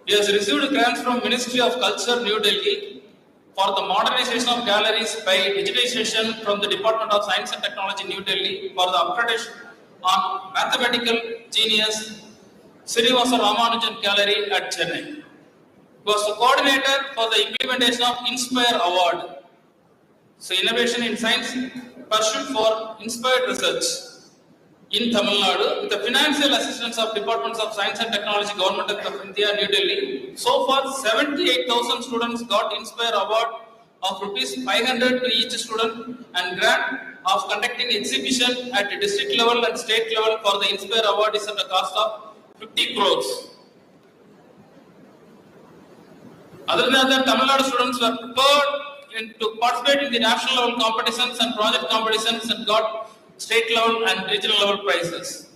He has received grants from Ministry of Culture, New Delhi, for the modernization of galleries by digitization from the Department of Science and Technology, New Delhi, for the upgradation on mathematical genius Srinivasa Ramanujan Gallery at Chennai. He was the coordinator for the implementation of Inspire Award. So, innovation in science pursued for inspired research in Tamil Nadu with the financial assistance of Departments of Science and Technology, Government of India, New Delhi. So far, 78,000 students got Inspire Award of rupees 500 to each student and grant of conducting exhibition at district level and state level for the Inspire Award is at a cost of 50 crores. Other than that, Tamil Nadu students were prepared to participate in the national level competitions and project competitions and got state level and regional level prizes.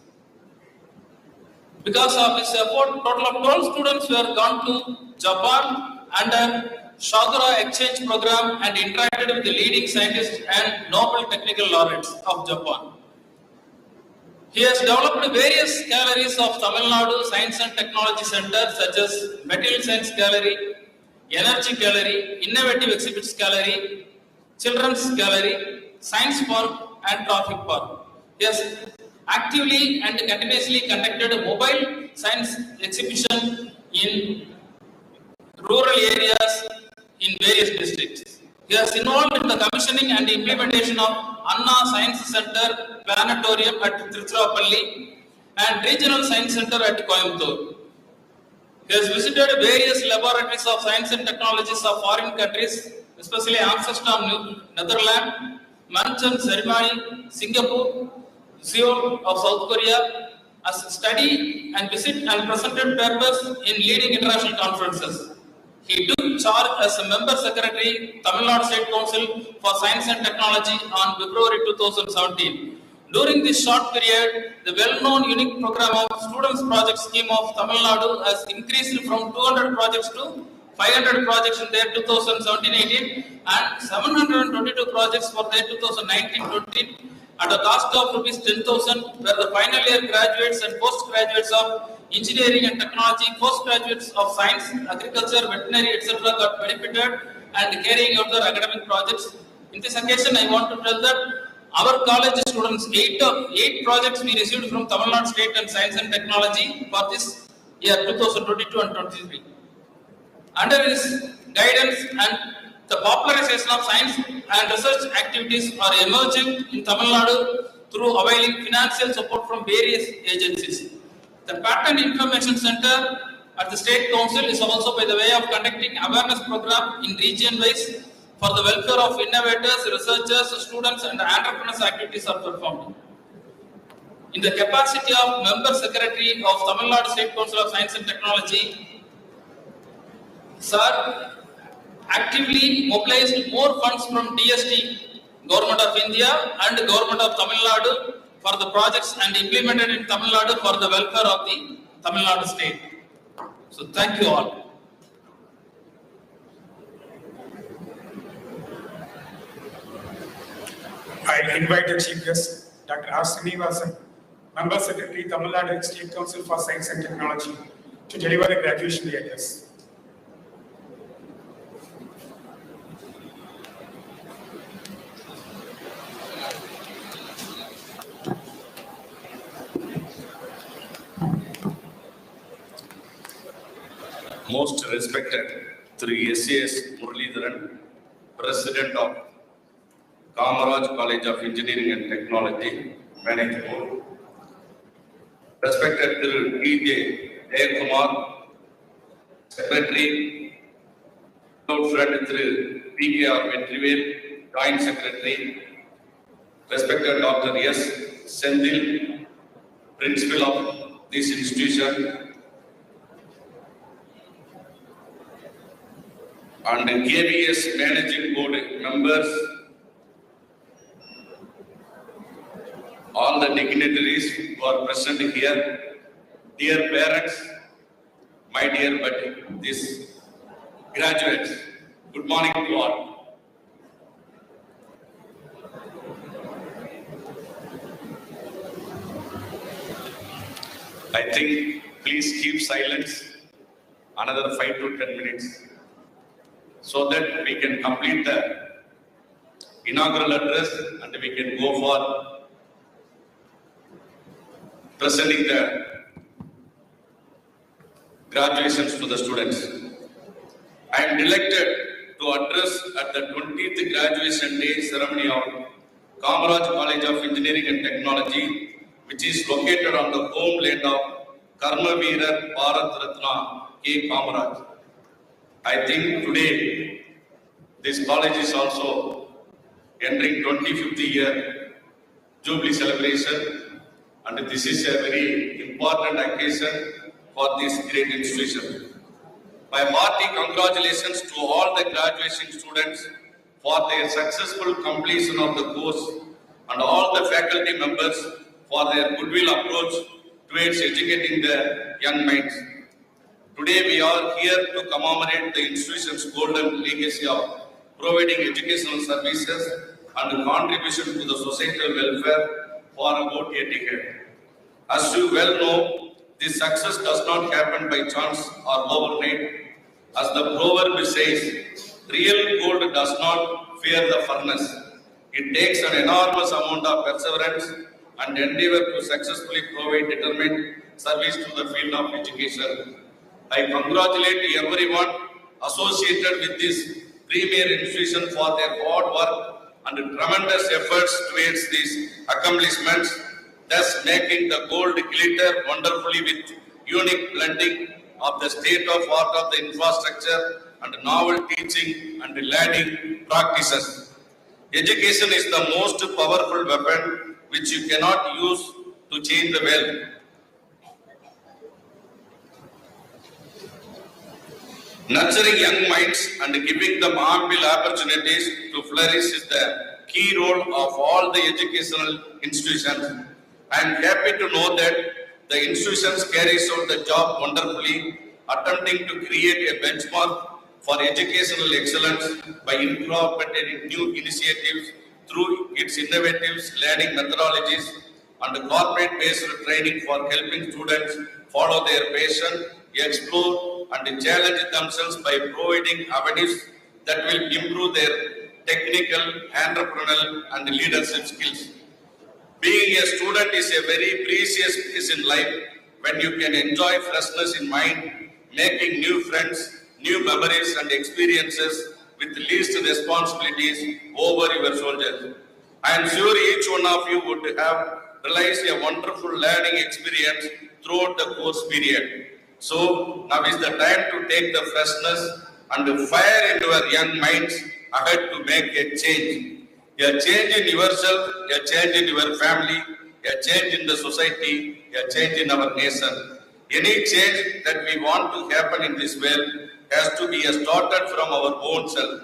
Because of this effort, total of 12 students were gone to Japan under Shagura exchange program and interacted with the leading scientists and Nobel technical laureates of Japan. He has developed various galleries of Tamil Nadu Science and Technology Center such as Material Science Gallery, Energy Gallery, Innovative Exhibits Gallery, Children's Gallery, Science Park and Traffic Park. He has actively and continuously conducted a mobile science exhibition in rural areas in various districts. He has involved in the commissioning and implementation of Anna Science Center Planetarium at Tiruchirappalli and Regional Science Center at Coimbatore. He has visited various laboratories of science and technologies of foreign countries, especially Amsterdam, Netherlands, Munchen ceremony, Singapore, Seoul of South Korea, as study and visit and presented papers in leading international conferences. He took charge as a member secretary, Tamil Nadu State Council for Science and Technology on February 2017. During this short period, the well-known unique program of Students Project Scheme of Tamil Nadu has increased from 200 projects to 500 projects in their 2017-18 and 722 projects for their 2019-20 at a cost of rupees 10,000, where the final year graduates and postgraduates of engineering and technology, postgraduates of science, agriculture, veterinary, etc. got benefited and carrying out their academic projects. In this occasion, I want to tell that our college students, eight projects we received from Tamil Nadu State and Science and Technology for this year 2022 and 23. Under his guidance and the popularization of science and research activities are emerging in Tamil Nadu through availing financial support from various agencies. The Patent Information Center at the State Council is also by the way of conducting awareness program in region-wise for the welfare of innovators, researchers, students and entrepreneurs activities are performed. In the capacity of Member Secretary of Tamil Nadu State Council of Science and Technology, Sir actively mobilized more funds from DST, Government of India and Government of Tamil Nadu for the projects and implemented in Tamil Nadu for the welfare of the Tamil Nadu state. So thank you all. I invite the Chief Guest, Dr. R. Srinivasan, Member Secretary, Tamil Nadu State Council for Science and Technology, to deliver the graduation address. Most respected Sri S.A.S. Muralidharan, President of Kamaraj College of Engineering and Technology, Management. Respected Sri T.J. Jayakumar, Secretary, good friend Sri P.K.R. Vetrivel, Joint Secretary. Respected Dr. S. Sendil, Principal of this institution, and KBS Managing Board members, all the dignitaries who are present here, dear parents, my dear but these graduates, good morning to all. I think please keep silence another 5 to 10 minutes so that we can complete the inaugural address and we can go for presenting the graduations to the students. I am delighted to address at the 20th graduation day ceremony of Kamaraj College of Engineering and Technology, which is located on the homeland of Karmaveerar Bharat Ratna K. Kamaraj. I think today this college is also entering 25th year Jubilee celebration, and this is a very important occasion for this great institution. My hearty congratulations to all the graduation students for their successful completion of the course and all the faculty members for their goodwill approach towards educating the young minds. Today we are here to commemorate the institution's golden legacy of providing educational services and contribution to the societal welfare for about a decade. As you well know, this success does not happen by chance or overnight. As the proverb says, real gold does not fear the furnace. It takes an enormous amount of perseverance and endeavor to successfully provide determined service to the field of education. I congratulate everyone associated with this premier institution for their hard work and tremendous efforts towards these accomplishments, thus making the gold glitter wonderfully with unique blending of the state-of-art of the infrastructure and novel teaching and learning practices. Education is the most powerful weapon which you cannot use to change the world. Nurturing young minds and giving them ample opportunities to flourish is the key role of all the educational institutions. I am happy to know that the institutions carries out the job wonderfully, attempting to create a benchmark for educational excellence by incorporating new initiatives through its innovative learning methodologies and corporate-based training for helping students follow their passion, explore and challenge themselves by providing avenues that will improve their technical, entrepreneurial and leadership skills. Being a student is a very precious phase in life when you can enjoy freshness in mind, making new friends, new memories and experiences with least responsibilities over your shoulders. I am sure each one of you would have realized a wonderful learning experience throughout the course period. So now is the time to take the freshness and fire into your young minds ahead to make a change. A change in yourself, a change in your family, a change in the society, a change in our nation. Any change that we want to happen in this world has to be started from our own self.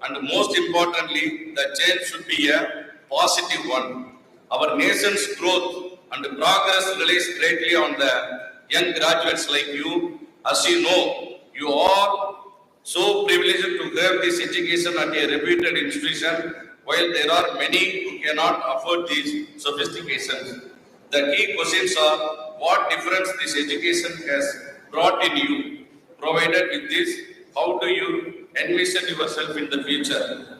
And most importantly, the change should be a positive one. Our nation's growth and progress relies greatly on the young graduates like you. As you know, you are so privileged to have this education at a reputed institution, while there are many who cannot afford these sophistications. The key questions are what difference this education has brought in you. Provided with this, how do you envision yourself in the future?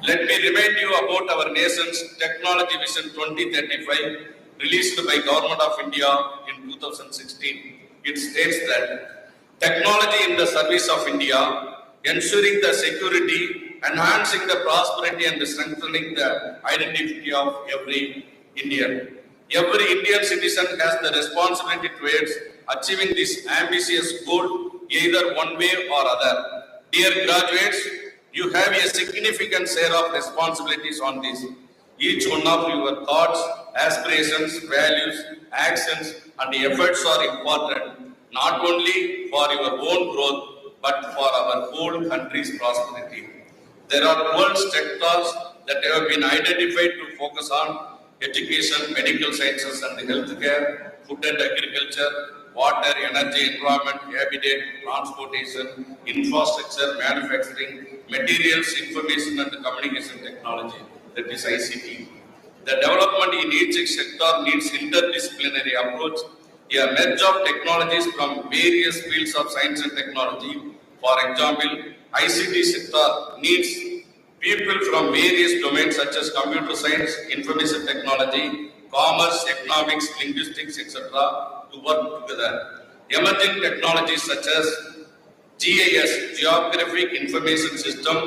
Let me remind you about our nation's Technology Vision 2035 released by Government of India in 2016. It states that technology in the service of India, ensuring the security, enhancing the prosperity and strengthening the identity of every Indian. Every Indian citizen has the responsibility towards achieving this ambitious goal either one way or other. Dear graduates, you have a significant share of responsibilities on this. Each one of your thoughts, aspirations, values, actions and efforts are important, not only for your own growth, but for our whole country's prosperity. There are 12 sectors that have been identified to focus on: education, medical sciences and healthcare, food and agriculture, water, energy, environment, habitat, transportation, infrastructure, manufacturing, materials, information and communication technology, that is ICT. The development in each sector needs interdisciplinary approach A merge of technologies from various fields of science and technology. For example, ICT sector needs people from various domains such as computer science, information technology, commerce, economics, linguistics, etc. to work together. Emerging technologies such as GIS, Geographic Information System,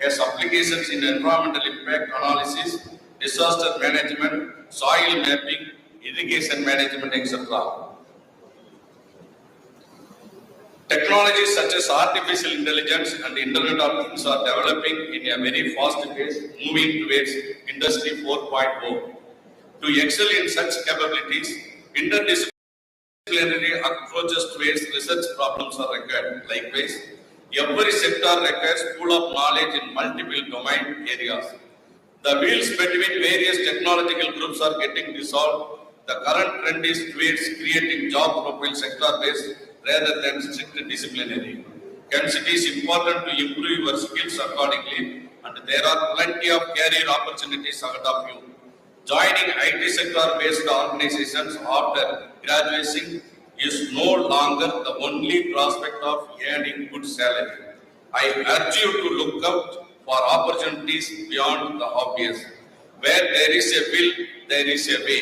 has applications in environmental impact analysis, disaster management, soil mapping, irrigation management, etc. Technologies such as artificial intelligence and Internet of Things are developing in a very fast pace, moving towards Industry 4.0. To excel in such capabilities, interdisciplinary approaches towards research problems are required. Likewise, every sector requires pool of knowledge in multiple domain areas. The wheels between various technological groups are getting dissolved. The current trend is towards creating job profile sector-based rather than strict disciplinary. Hence, it is important to improve your skills accordingly, and there are plenty of career opportunities ahead of you. Joining IT sector-based organizations after graduation is no longer the only prospect of earning good salary. I urge you to look out for opportunities beyond the obvious. Where there is a will, there is a way.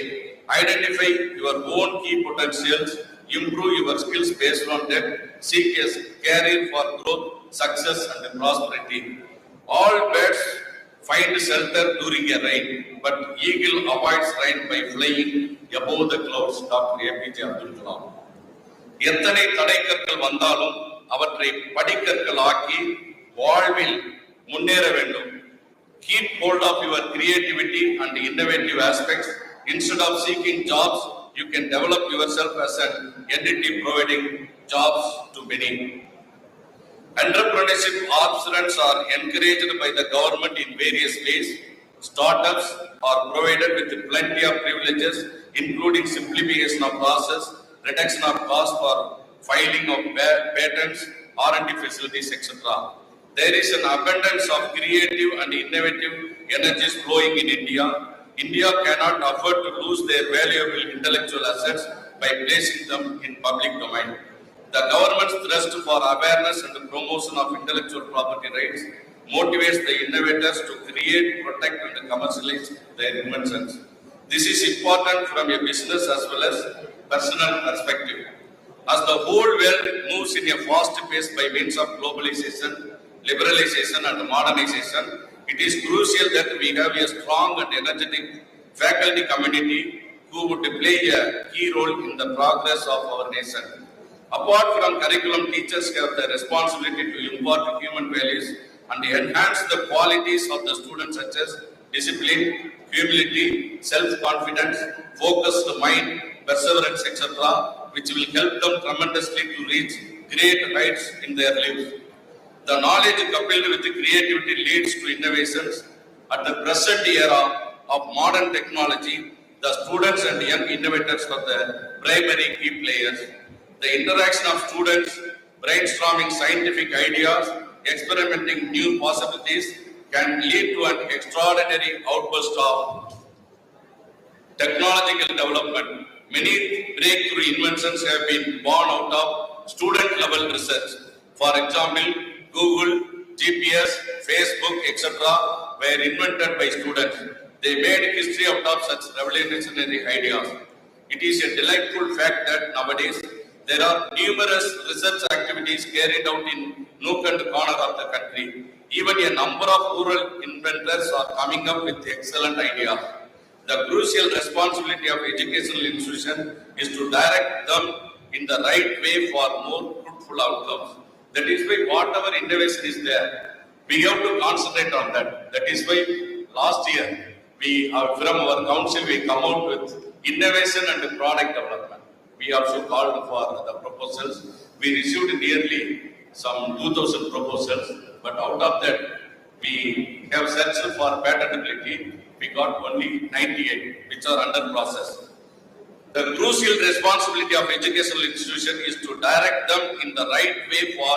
Identify your own key potentials, improve your skills based on that, seek a career for growth, success and prosperity. All birds find shelter during a rain, but eagle avoids rain by flying above the clouds. Dr. APJ Abdul Kalam. எத்தனை தடைக்கற்கள் வந்தாலும் அவற்றை படிக்கற்கள் ஆக்கி வாழ்வில் முன்னேற வேண்டும். Keep hold of your creativity and innovative aspects. Instead of seeking jobs, you can develop yourself as an entity providing jobs to many. Entrepreneurship aspirants are encouraged by the government in various ways. Startups are provided with plenty of privileges, including simplification of process, reduction of cost for filing of patents, R&D facilities, etc. There is an abundance of creative and innovative energies flowing in India. India cannot afford to lose their valuable intellectual assets by placing them in public domain. The government's thrust for awareness and promotion of intellectual property rights motivates the innovators to create, protect and commercialize their inventions. This is important from a business as well as personal perspective. As the whole world moves in a fast pace by means of globalization, liberalization and modernization, it is crucial that we have a strong and energetic faculty community who would play a key role in the progress of our nation. Apart from curriculum, teachers have the responsibility to impart human values and enhance the qualities of the students such as discipline, humility, self-confidence, focused mind, perseverance, etc., which will help them tremendously to reach great heights in their lives. The knowledge coupled with creativity leads to innovations. At the present era of modern technology, the students and young innovators are the primary key players. The interaction of students brainstorming scientific ideas, experimenting new possibilities can lead to an extraordinary outburst of technological development. Many breakthrough inventions have been born out of student-level research. For example, Google, GPS, Facebook, etc. were invented by students. They made history out of such revolutionary ideas. It is a delightful fact that nowadays there are numerous research activities carried out in nook and corner of the country. Even a number of rural inventors are coming up with excellent ideas. The crucial responsibility of educational institution is to direct them in the right way for more fruitful outcomes. That is why whatever innovation is there, we have to concentrate on that. That is why last year, from our council, we come out with innovation and product development. We also called for the proposals. We received nearly some 2,000 proposals, but out of that, we have searched for patentability. We got only 98, which are under process. The crucial responsibility of educational institution is to direct them in the right way for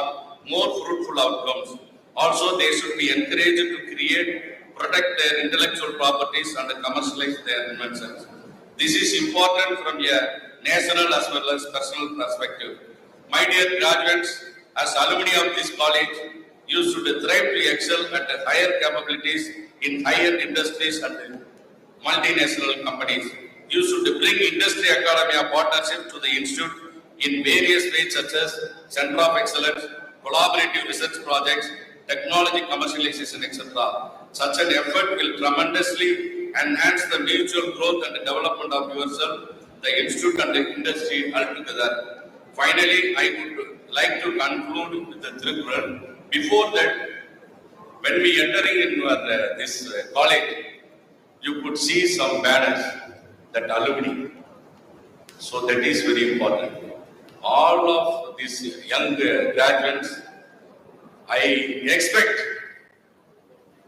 more fruitful outcomes. Also, they should be encouraged to create, protect their intellectual properties and commercialize their inventions. This is important from a national as well as personal perspective. My dear graduates, as alumni of this college, you should strive to excel at higher capabilities in higher industries and multinational companies. You should bring industry academia partnership to the institute in various ways such as Center of Excellence, collaborative research projects, technology commercialization, etc. Such an effort will tremendously enhance the mutual growth and development of yourself, the institute and the industry altogether. Finally, I would like to conclude with the Trikuran. Before that, when we entering in this college, you could see some banners that alumni. So that is very important. All of these young graduates, I expect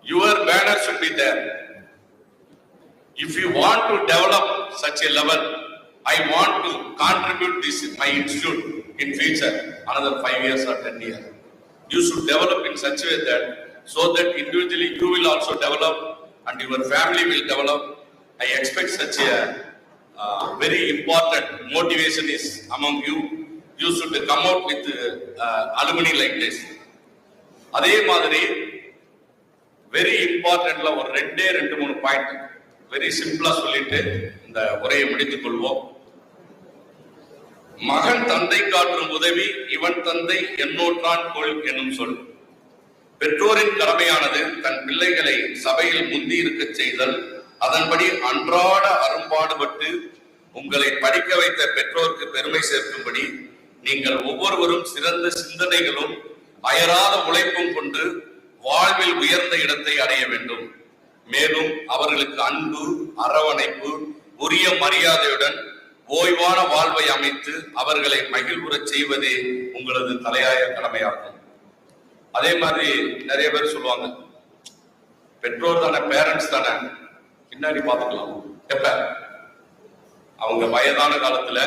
your banner should be there. If you want to develop such a level, I want to contribute this my institute in future, another 5 years or 10 years. You should develop in such a way that so that individually you will also develop and your family will develop. I expect such a very important motivation is among you. You should come out with alumni like this. அதே மாதிரி very இம்பார்ட்டன்ட்ல ஒரு 2-3 point very சிம்பிளா சொல்லிட்டு இந்த உரையை முடித்துக் கொள்வோம். மகன் தந்தை காட்டும் உதவி இவன் தந்தை என்னோற்றான் கொள் என்னும் சொல். பெற்றோரின் கடமையானது தன் பிள்ளைகளை சபையில் முந்தி இருக்க செய்தல், அதன்படி அன்றாட அரும்பாடுபட்டு உங்களை படிக்க வைத்த பெற்றோருக்கு பெருமை சேர்க்கும்படி நீங்கள் ஒவ்வொருவரும் சிறந்த சிந்தனைகளும் அயராத உழைப்பும் கொண்டு வாழ்வில் உயர்ந்த இடத்தை அடைய வேண்டும். மேலும் அவர்களுக்கு அன்பு, அரவணைப்பு, உரிய மரியாதையுடன் ஓய்வான வாழ்வை அமைத்து அவர்களை மகிழ்வுறச் செய்வதே உங்களது தலையாய கடமையாகும். அதே மாதிரி நிறைய பேர் சொல்லுவாங்க, பெற்றோர் தானே, பேரண்ட்ஸ் தானே, பின்னாடி பார்த்துக்கலாம். எப்ப அவங்க வயதான காலத்துல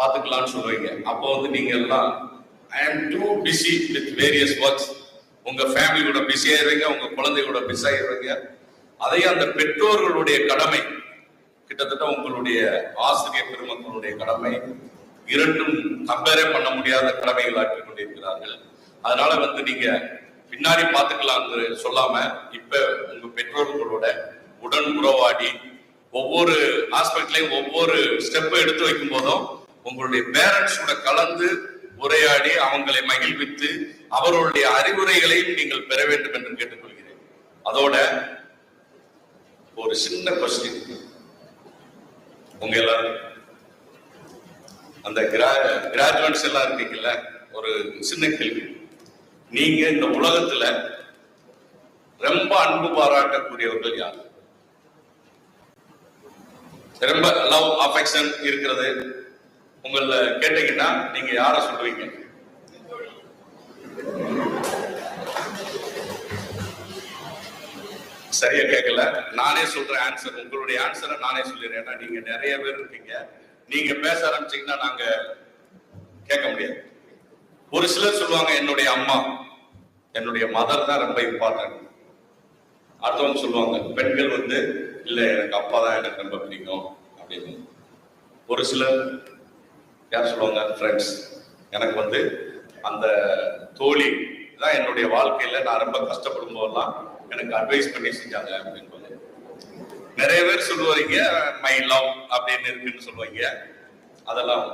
பார்த்துக்கலாம்னு சொல்லுவீங்க. அப்போ நீங்க எல்லாம் I am too busy with various works. உங்க ஃபேமிலி கூட பிஸி ஆயிருவீங்க, உங்க குழந்தை கூட பிஸி ஆயிருவீங்க. அதே அந்த பெற்றோர்களுடைய கடமை, கிட்டத்தட்ட உங்களுடைய ஆசிரியர் பெருமக்களுடைய கடமை இரண்டும் கம்பேரே பண்ண முடியாத கடமைகள் ஆக்கிக் கொண்டிருக்கிறார்கள். அதனால நீங்க பின்னாடி பார்த்துக்கலாம்னு சொல்லாம இப்ப உங்க பெற்றோர்களோட உடன் உறவாடி ஒவ்வொரு ஆஸ்பெக்ட்லயும் ஒவ்வொரு ஸ்டெப் எடுத்து வைக்கும் போதும் உங்களுடைய பேரண்ட்ஸோட கலந்து உரையாடி அவங்களை மகிழ்வித்து அவர்களுடைய அறிவுரைகளையும் நீங்கள் பெற வேண்டும் என்று கேட்டுக்கொள்கிறேன். அதோட ஒரு சின்ன கொஸ்டின் உங்க எல்லாரும் அந்த கிராஜுவேட்ஸ் எல்லாம் இருக்கீங்கல்ல, ஒரு சின்ன கேள்வி. நீங்க இந்த உலகத்துல ரொம்ப அன்பு பாராட்டக்கூடியவர்கள் யார்? ரொம்ப லவ் அஃபெக்ஷன் இருக்கிறது உங்களை கேட்டீங்கன்னா நீங்க யார சொல்லுவீங்க? சரியா கேட்கல, நானே சொல்றேன் ஆன்சர். உங்களுடைய ஆன்சரை நானே சொல்லிடுறேன். ஏன்னா நீங்க நிறைய பேர் இருக்கீங்க, நீங்க பேச ஆரம்பிச்சீங்கன்னா நாங்க கேட்க முடியாது. ஒரு சிலர் சொல்லுவாங்க என்னுடைய அம்மா, என்னுடைய மதர் தான் ரொம்ப இம்பார்ட்டன்ட். அடுத்தவங்க சொல்லுவாங்க பெண்கள் இல்ல எனக்கு அப்பா தான் எனக்கு ரொம்ப பிடிக்கும் அப்படின்னு. ஒரு சிலர் யார் சொல்லுவாங்க ஃப்ரெண்ட்ஸ், எனக்கு அந்த தோழி தான் என்னுடைய வாழ்க்கையில நான் ரொம்ப கஷ்டப்படும் போதெல்லாம் எனக்கு அட்வைஸ் பண்ணி செஞ்சாங்க அப்படின்னு. நிறைய பேர் சொல்லுவாங்க மை லவ் அப்படின்னு இருக்குன்னு சொல்லுவாங்க. அதெல்லாம்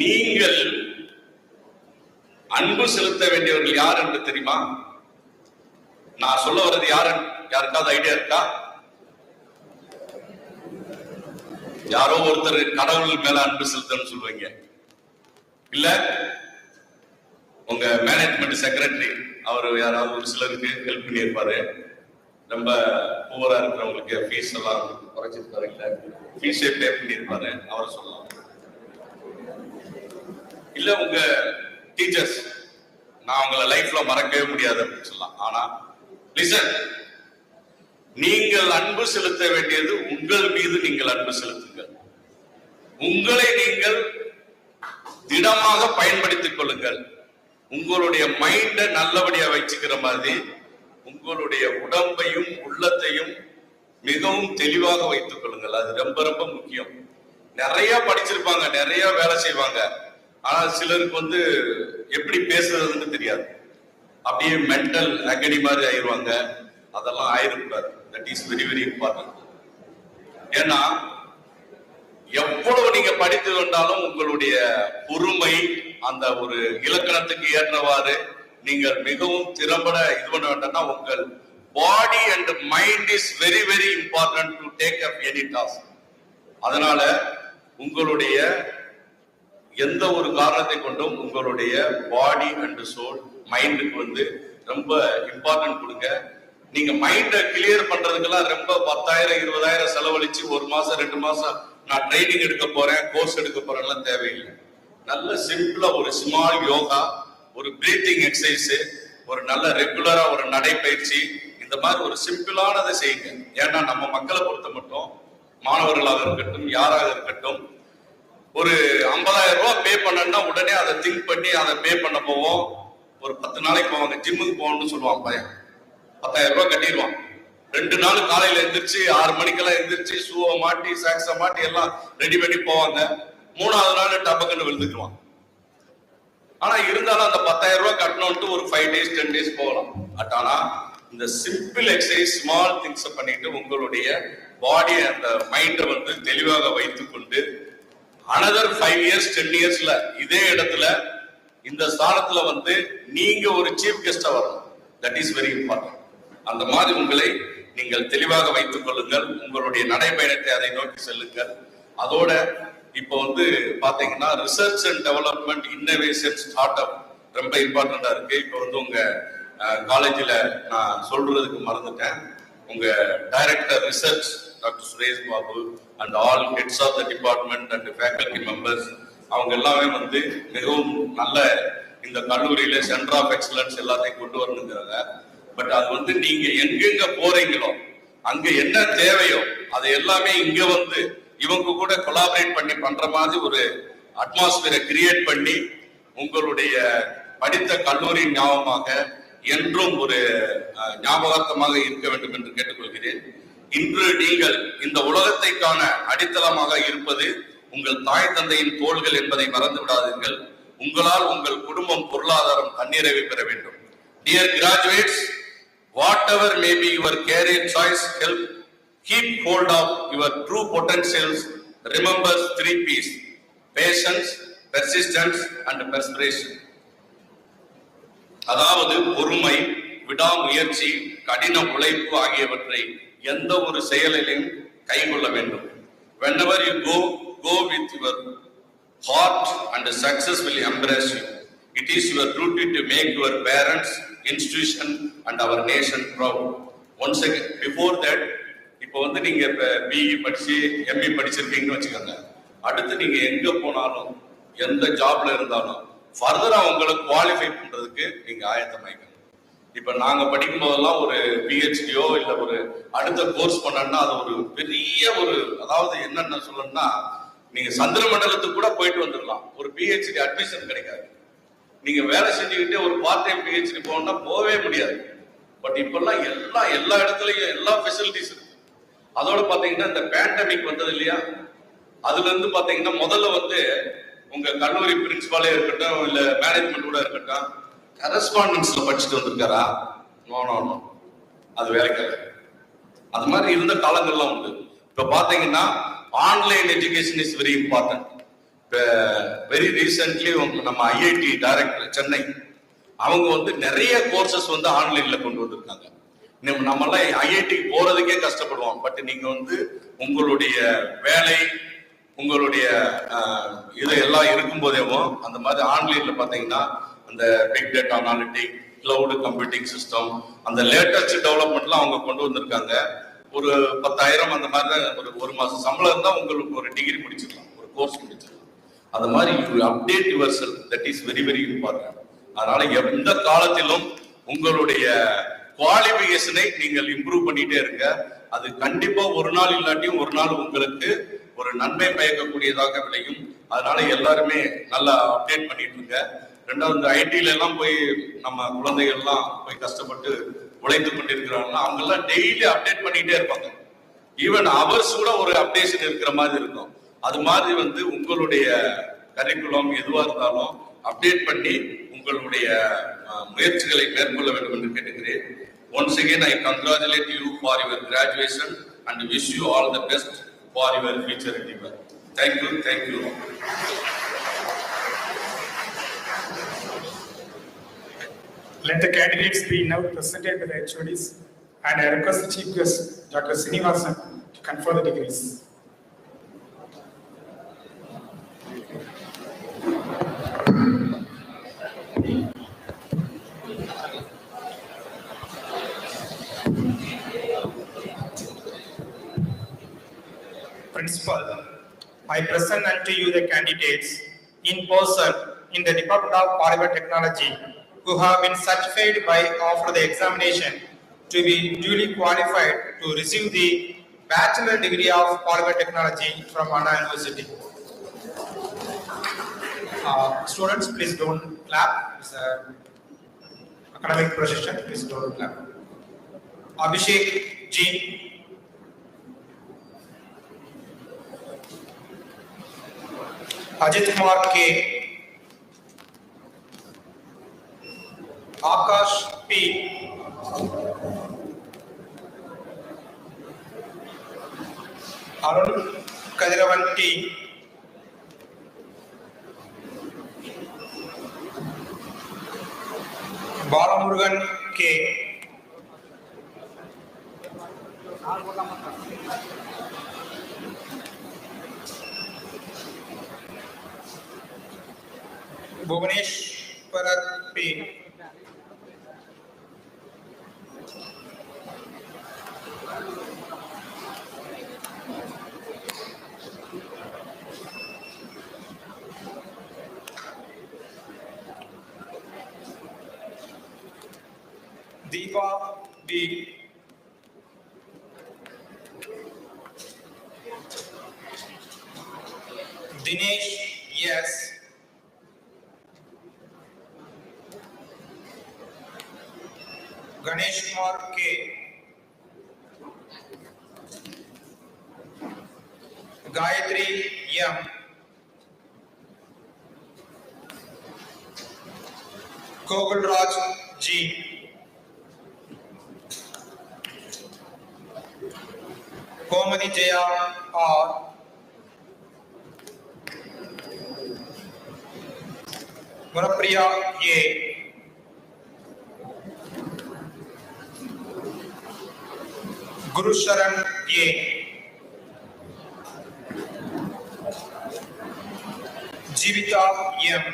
நீங்கள் அன்பு செலுத்த வேண்டியவர்கள் யார் என்று தெரியுமா? நான் சொல்ல வர்றது யாருக்காவது ஐடியா இருக்கா? யாரோ ஒருத்தர் கடவுள் மேல அன்பு செலுத்தன்னு சொல்லுவீங்க, இல்ல உங்க மேனேஜ்மெண்ட் செக்ரட்டரி அவர் யாராவது ஒரு சிலருக்கு ஹெல்ப் பண்ணியிருப்பாரு. ரொம்ப புவரா இருக்கிறவங்களுக்கு ஃபீஸ் எல்லாம் குறைச்சிருப்பாரு, இல்ல ஃபீஸே பே பண்ணியிருப்பாரு, அவரை சொல்லலாம். இல்ல உங்க டீச்சர்ஸ், நான் உங்களை லைஃப்ல மறக்கவே முடியாது அப்படின்னு சொல்லலாம். ஆனா லிசன், நீங்கள் அன்பு செலுத்த வேண்டியது உங்கள் மீது நீங்கள் அன்பு செலுத்துங்கள். உங்களை நீங்கள் திடமாக பயன்படுத்திக் கொள்ளுங்கள். உங்களுடைய மைண்ட நல்லபடியா வச்சுக்கிற மாதிரி உங்களுடைய உடம்பையும் உள்ளத்தையும் மிகவும் தெளிவாக வைத்துக் கொள்ளுங்கள். அது ரொம்ப ரொம்ப முக்கியம். நிறைய படிச்சிருப்பாங்க, நிறைய வேலை செய்வாங்க. ஆனா சிலருக்கு வந்து எப்படி பேசுறதுன்னு தெரியாது. அப்படியே மென்டல் அகடி மாதிரி ஆயிடுவாங்க. அதெல்லாம் ஆயிடக்கூடாது. That is very very important. ஏன்னா எவ்வளவு நீங்க படித்து வந்தாலும் உங்களுடைய பொறுமை, அந்த ஒரு இலக்கணத்துக்கு ஏற்றவாறு நீங்கள் மிகவும் திறம்பட இது பண்ண வேண்டாம்னா, உங்கள் body and mind is very very important to take up any task. அதனால உங்களுடைய எந்த ஒரு காரணத்தை கொண்டும் உங்களுடைய பாடி அண்ட் சோல் மைண்டுக்கு வந்து ரொம்ப இம்பார்ட்டன்ட் கொடுங்க. நீங்க மைண்டை கிளியர் பண்றதுக்கெல்லாம் ரொம்ப 10,000 20,000 செலவழிச்சு 1 மாசம் 2 மாசம் நான் ட்ரைனிங் எடுக்க போறேன், கோர்ஸ் எடுக்க போறேன்லாம் தேவையில்லை. நல்ல சிம்பிளா ஒரு ஸ்மால் யோகா, ஒரு பிரீத்திங் எக்ஸசைஸ், ஒரு நல்ல ரெகுலரா ஒரு நடைப்பயிற்சி, இந்த மாதிரி ஒரு சிம்பிளானதை செய்யுங்க. ஏன்னா நம்ம மக்களை பொறுத்த மட்டும், மாணவர்களாக இருக்கட்டும் யாராக இருக்கட்டும், ஒரு 50,000 ரூபாய் பே பண்ணா உடனே அதை திங்க் பண்ணி அதை பே பண்ண போவோம். ஒரு 10 நாளைக்கு போவாங்க, ஜிம்முக்கு போகணும்னு சொல்லுவான் பையன், 10,000 ரூபாய் கட்டிடுவான். 2 நாள் காலையில எந்திரிச்சு 6 மணிக்கெல்லாம் எந்திரிச்சு ஷூவை மாட்டி சாக்ஸை மாட்டி எல்லாம் ரெடி பண்ணி போவாங்க. 3வது நாள் டபக்குன்னு விழுந்துக்குவான். ஆனா இருந்தாலும் அந்த 10,000 ரூபாய் கட்டணும்ட்டு ஒரு 5 days 10 days போகலாம். பட் ஆனா இந்த சிம்பிள் எக்ஸசைஸ், ஸ்மால் திங்ஸ் பண்ணிட்டு உங்களுடைய பாடி அந்த மைண்டை வந்து தெளிவாக வைத்துக் கொண்டு அனதர் 5 years 10 yearsல இதே இடத்துல இந்த ஸ்தானத்துல வந்து நீங்க ஒரு சீஃப் கெஸ்டா வரணும். That is very important. அந்த மாதிரி உங்களை நீங்கள் தெளிவாக வைத்துக் கொள்ளுங்கள். உங்களுடைய நடைபயணத்தை அதை நோக்கி செல்லுங்கள். அதோட இப்போ வந்து பாத்தீங்கன்னா research and development, innovation, start up ரொம்ப இம்பார்ட்டண்டா இருக்கு. இப்போ வந்து உங்க காலேஜில் நான் சொல்றதுக்கு மறந்துட்டேன். உங்க director research doctor Suresh Babu and all heads of the department and faculty members, அவங்க எல்லாமே வந்து மிகவும் நல்ல இந்த கல்லூரியில சென்டர் ஆஃப் எக்ஸலன்ஸ் எல்லாத்தையும் கொண்டு வரணுங்கிறாங்க. பட் அது வந்து நீங்க எங்கெங்க போறீங்களோ அங்க என்ன தேவையோ அதை எல்லாமே இங்க வந்து இவங்க கூட கொலாபரேட் பண்ணி பண்ற மாதிரி ஒரு அட்மாஸ்பியரை கிரியேட் பண்ணி உங்களுடைய படித்த கல்லூரி ஞாபகமாக என்றும் ஒரு ஞாபகார்த்தமாக இருக்க வேண்டும் என்று கேட்டுக்கொள்கிறேன். இன்று நீங்கள் இந்த உலகத்தை காண அடித்தளமாக இருப்பது உங்கள் தாய் தந்தையின் தோள்கள் என்பதை மறந்து விடாதீர்கள். உங்களால் உங்கள் குடும்பம், பொருளாதாரம் தன்னிறைவை பெற வேண்டும். Dear graduates, whatever may be your career choice, keep hold of your true potentials. Remember 3 P's: patience, persistence and perspiration. அதாவது பொறுமை, விடாமுயற்சி, கடின உழைப்பு ஆகியவற்றை எந்த ஒரு செயலிலும் கைக்கொள்ள வேண்டும். Whenever you go with your heart and success will embrace you. It is your duty to make your parents, institution and our nation proud. Once again, before that, இப்போ வந்து நீங்க பிஇ படிச்சு எம்இ படிச்சிருக்கீங்கன்னு வச்சுக்கோங்க. அடுத்து நீங்க எங்க போனாலும் எந்த ஜாப்ல இருந்தாலும் ஃபர்தரா உங்களை குவாலிஃபை பண்றதுக்கு நீங்க ஆயத்தமாயிக்கணும். இப்ப நாங்க படிக்கும் போதெல்லாம் ஒரு பிஹெச்டியோ இல்ல ஒரு அடுத்த கோர்ஸ் பண்ணா அது ஒரு பெரிய ஒரு, அதாவது என்னென்ன சொல்லணும்னா, நீங்க சந்திர மண்டலத்துக்கு கூட போயிட்டு வந்துடலாம், ஒரு பிஹெச்டி அட்மிஷன் கிடைக்காது. நீங்க வேலை செஞ்சுக்கிட்டே ஒரு பார்ட் டைம் பிஹெச்டி போகணும்னா போகவே முடியாது. பட் இப்பெல்லாம் எல்லா இடத்துலயும் எல்லா ஃபெசிலிட்டிஸ் இருக்கு. அதோட பாத்தீங்கன்னா இந்த பேண்டமிக் வந்தது இல்லையா, அதுல இருந்து பாத்தீங்கன்னா முதல்ல வந்து உங்க கல்லூரி பிரின்சிபாலே இருக்கட்டும் இல்ல மேனேஜ்மெண்ட் கூட இருக்கட்டும், கரஸ்பாண்டன்ஸ்ல படிச்சுட்டு வந்திருக்காரா? நோ, அது வேலைக்காக. அது மாதிரி இருந்த காலங்கள்லாம் உண்டு. இப்ப பாத்தீங்கன்னா online education is very important. இப்ப வெரி ரீசென்ட்லி நம்ம ஐஐடி டைரக்டர் சென்னை, அவங்க வந்து நிறைய கோர்சஸ் வந்து ஆன்லைன்ல கொண்டு வந்திருக்காங்க. நம்மளாம் ஐஐடிக்கு போறதுக்கே கஷ்டப்படுவோம். பட் நீங்க வந்து உங்களுடைய வேலை, உங்களுடைய இது எல்லாம் இருக்கும் போதேவும் அந்த மாதிரி ஆன்லைன்ல பாத்தீங்கன்னா அந்த big data analytic, cloud computing system, அந்த லேட்டஸ்ட் டெவலப்மெண்ட்லாம் அவங்க கொண்டு வந்திருக்காங்க. ஒரு 10,000 அந்த மாதிரி தான் ஒரு மாசம் சம்பளம் தான் உங்களுக்கு ஒரு டிகிரி முடிச்சிடலாம், ஒரு கோர்ஸ் முடிச்சிடலாம். அந்த மாதிரி you update your self, that is very very important. அதனால எந்த காலத்திலும் உங்களுடைய குவாலிஃபிகேஷனை நீங்கள் இம்ப்ரூவ் பண்ணிட்டே இருங்க. அது கண்டிப்பா ஒரு நாள் இல்லாட்டியும் ஒரு நாள் உங்களுக்கு ஒரு நன்மை பயக்கக்கூடியதாக விளையும். அதனால எல்லாருமே நல்லா அப்டேட் பண்ணிட்டு இருங்க. ரெண்டாவது இந்த ஐடில எல்லாம் போய் நம்ம குழந்தைகள் எல்லாம் போய் கஷ்டப்பட்டு உழைத்து கொண்டிருக்கிறாங்கன்னா அவங்க எல்லாம் டெய்லி அப்டேட் பண்ணிட்டே இருப்பாங்க. ஈவன் அவர்ஸ் கூட ஒரு அப்டேஷன் இருக்கிற மாதிரி இருக்கும். அது மாதிரி உங்களுடைய கரிக்குலம் எதுவா இருந்தாலும் அப்டேட் பண்ணி உங்களுடைய முயற்சிகளை மேற்கொள்ள வேண்டும் என்று கேட்டுக்கிறேன். Once again, I congratulate you for your graduation and wish you all the best for your future endeavor. Thank you. Thank you. Let the candidates be now presented by the HODs, and I request the Chief Guest, Dr. Srinivasan, to confer the degrees. Principal, I present unto you the candidates in person in the Department of Polymer Technology who have been certified by after the examination to be duly qualified to receive the bachelor degree of Polymer Technology from Anna University. Students, please don't clap. It's an academic procession. Please don't clap. Abhishek G. Ajit Kumar K. Akash P. Arun Kadiravan T. Balamurugan K. Bhuvaneshwarar P. Deepa B. Dinesh S. Ganesh Kumar K. Gayatri M. Kogulraj G. Komadi Jaya R. Gunapriya A. Guru Sharan A. Jivita M.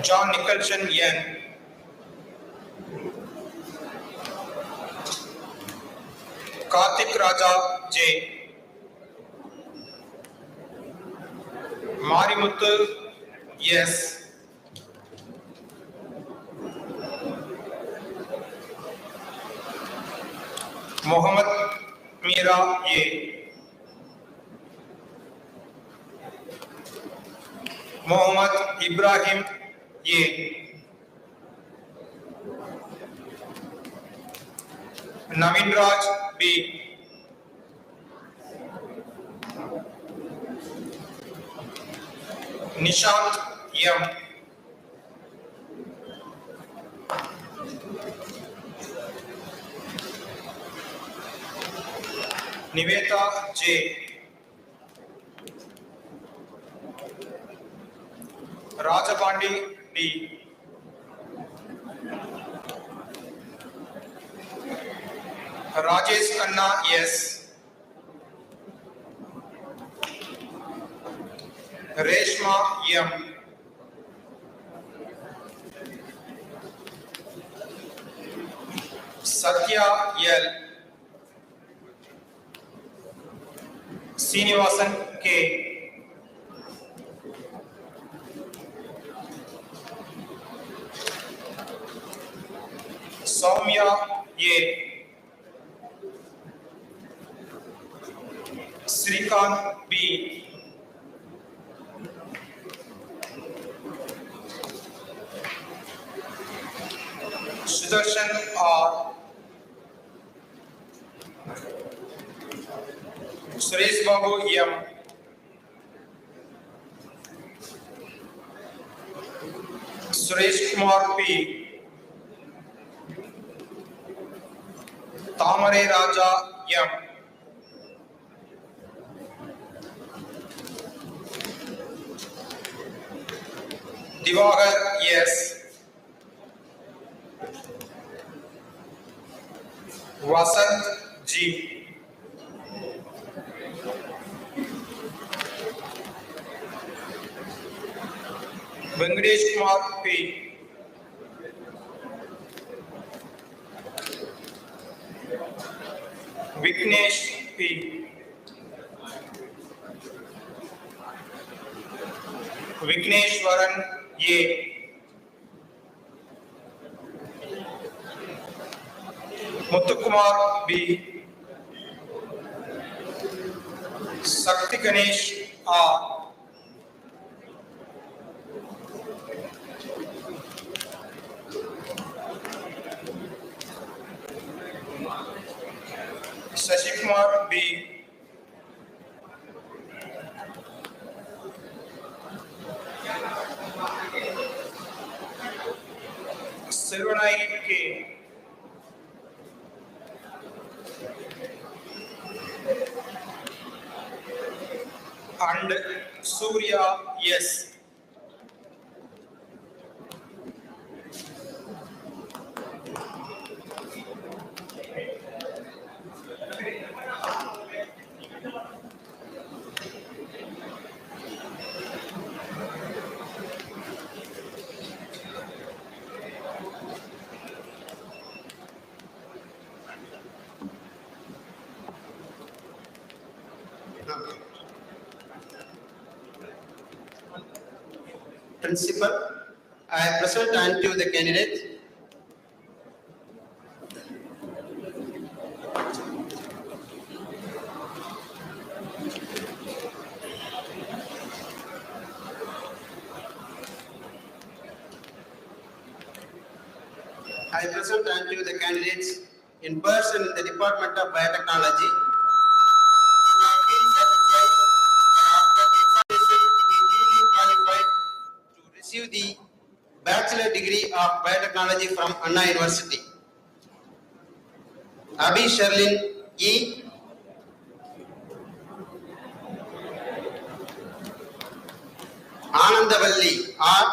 John Nicholson N. Karthik Raja J. Marimuthu S. Mohammed Mira A. Mohammed Ibrahim A. Navin Raj B. Nishant M. Niveta J. Rajabandi D. Rajesh Khanna S. Reshma M. Satya L. Srinivasan K. Soumya A. Srikant B. Sudarshan R. Suresh Babu M. Suresh Kumar P. Tamare Raja M. Divakar S. Vasant G. Venkatesh Kumar P. Vignesh P. Vigneshwaran A. Muthukumar B. Sakti Ganesh R. Shashikumar B. Silvanai K. And Surya S. Principal, I present unto the candidate candidates in person in the Department of Biotechnology. If I feel satisfied and after the examination it is duly qualified to receive the bachelor degree of biotechnology from Anna University. Abhi Sherlin E. Anandavalli R.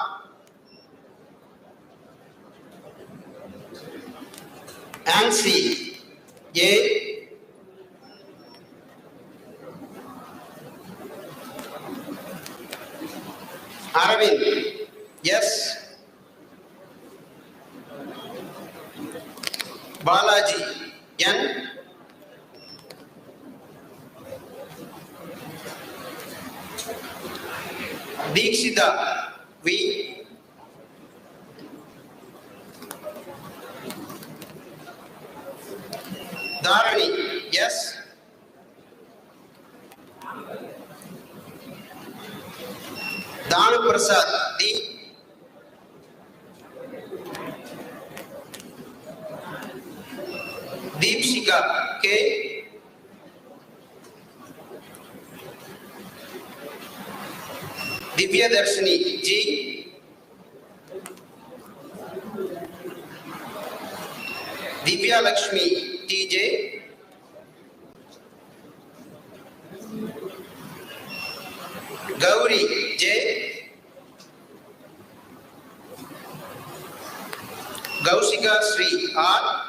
Ansi A. Aravind S. Balaji N. Deekshita V. Dharani yes. Danu Prasad D. Deepshika K. Divya Darshini G. Divya Lakshmi TJ. Gauri J. Gausika Sri R.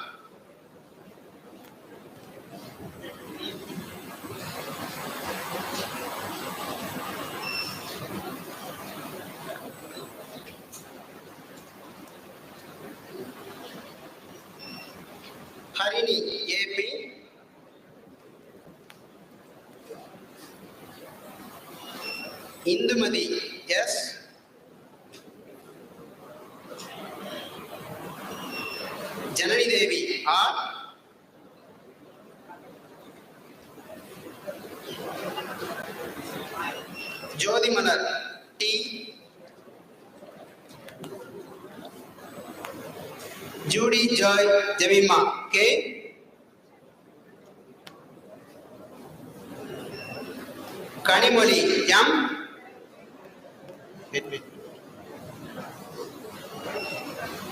Harini AP. Indumati yes. Janani Devi R. Jyoti Manar T. Judy Joy Jemima K. Kanimoli M.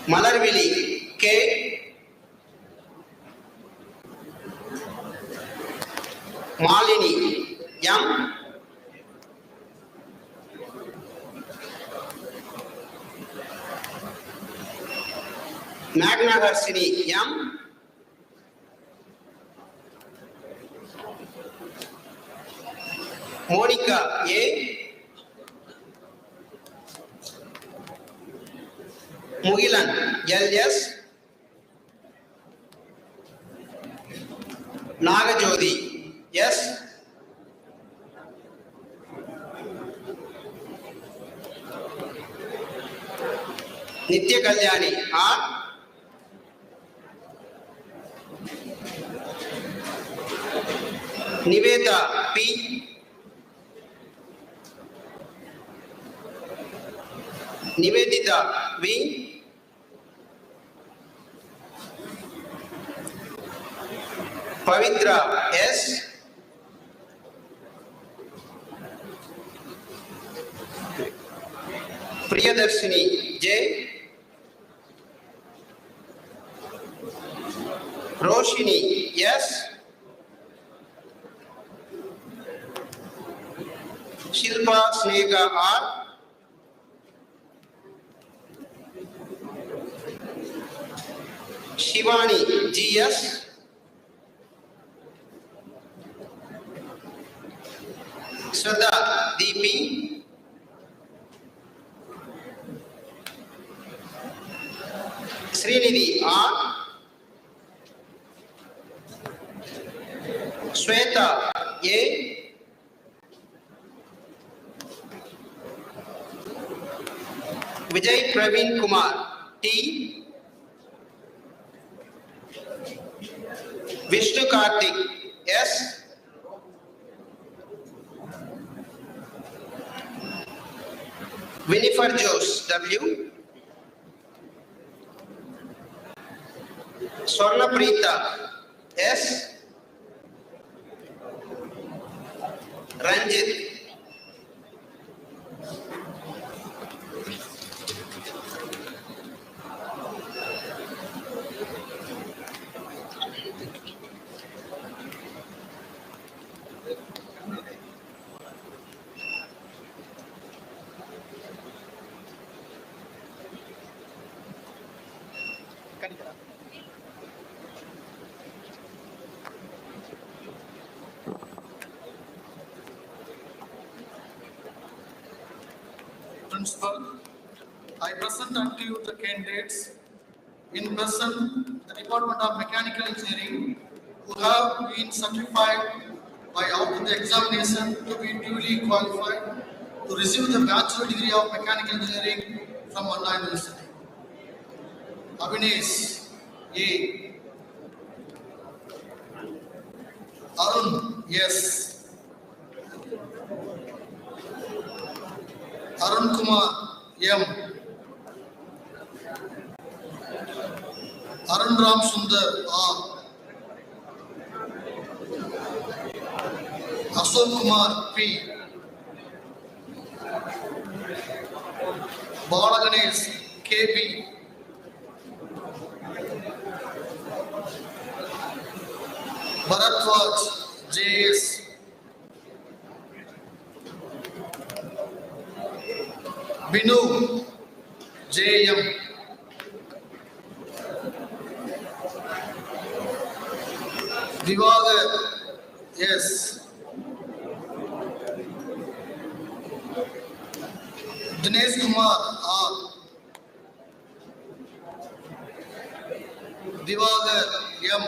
Malarvili K. Malini M. Magnaharsini M. Monica A. Mugilan LS. Nagajodi yes. Nitya Kalyani R. Niveda P. Nivedita V. Pavitra S. Priyadarshini J. Roshini S. Shilpa Snega R. Shivani GS. Shraddha DP. Srinidhi R. Shweta A. Vijay Praveen Kumar T. Vishnu Karthik S. Winifred Jose W. Swarna Preeta S. Ranjit Principal, I present unto you the candidates in person, the Department of Mechanical Engineering, who have been certified by after the examination to be duly qualified to receive the bachelor degree of Mechanical Engineering from Anna University. Abhinesh A. Arun yes. Arun Kumar M. Arun Ram Sundar R. Ashok Kumar P. Balaganesh KB. Bharatwaj JS. Binu JM. Divagar S. Dinesh Kumar R. Divagar M.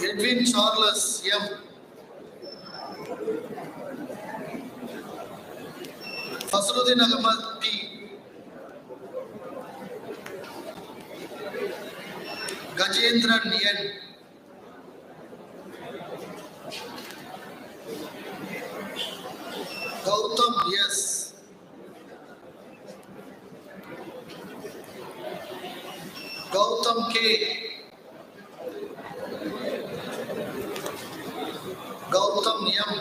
Edwin Charles M. Fasluddin Ahmad T. Gajendran N. Gautam S. Gautam K. Gautam M.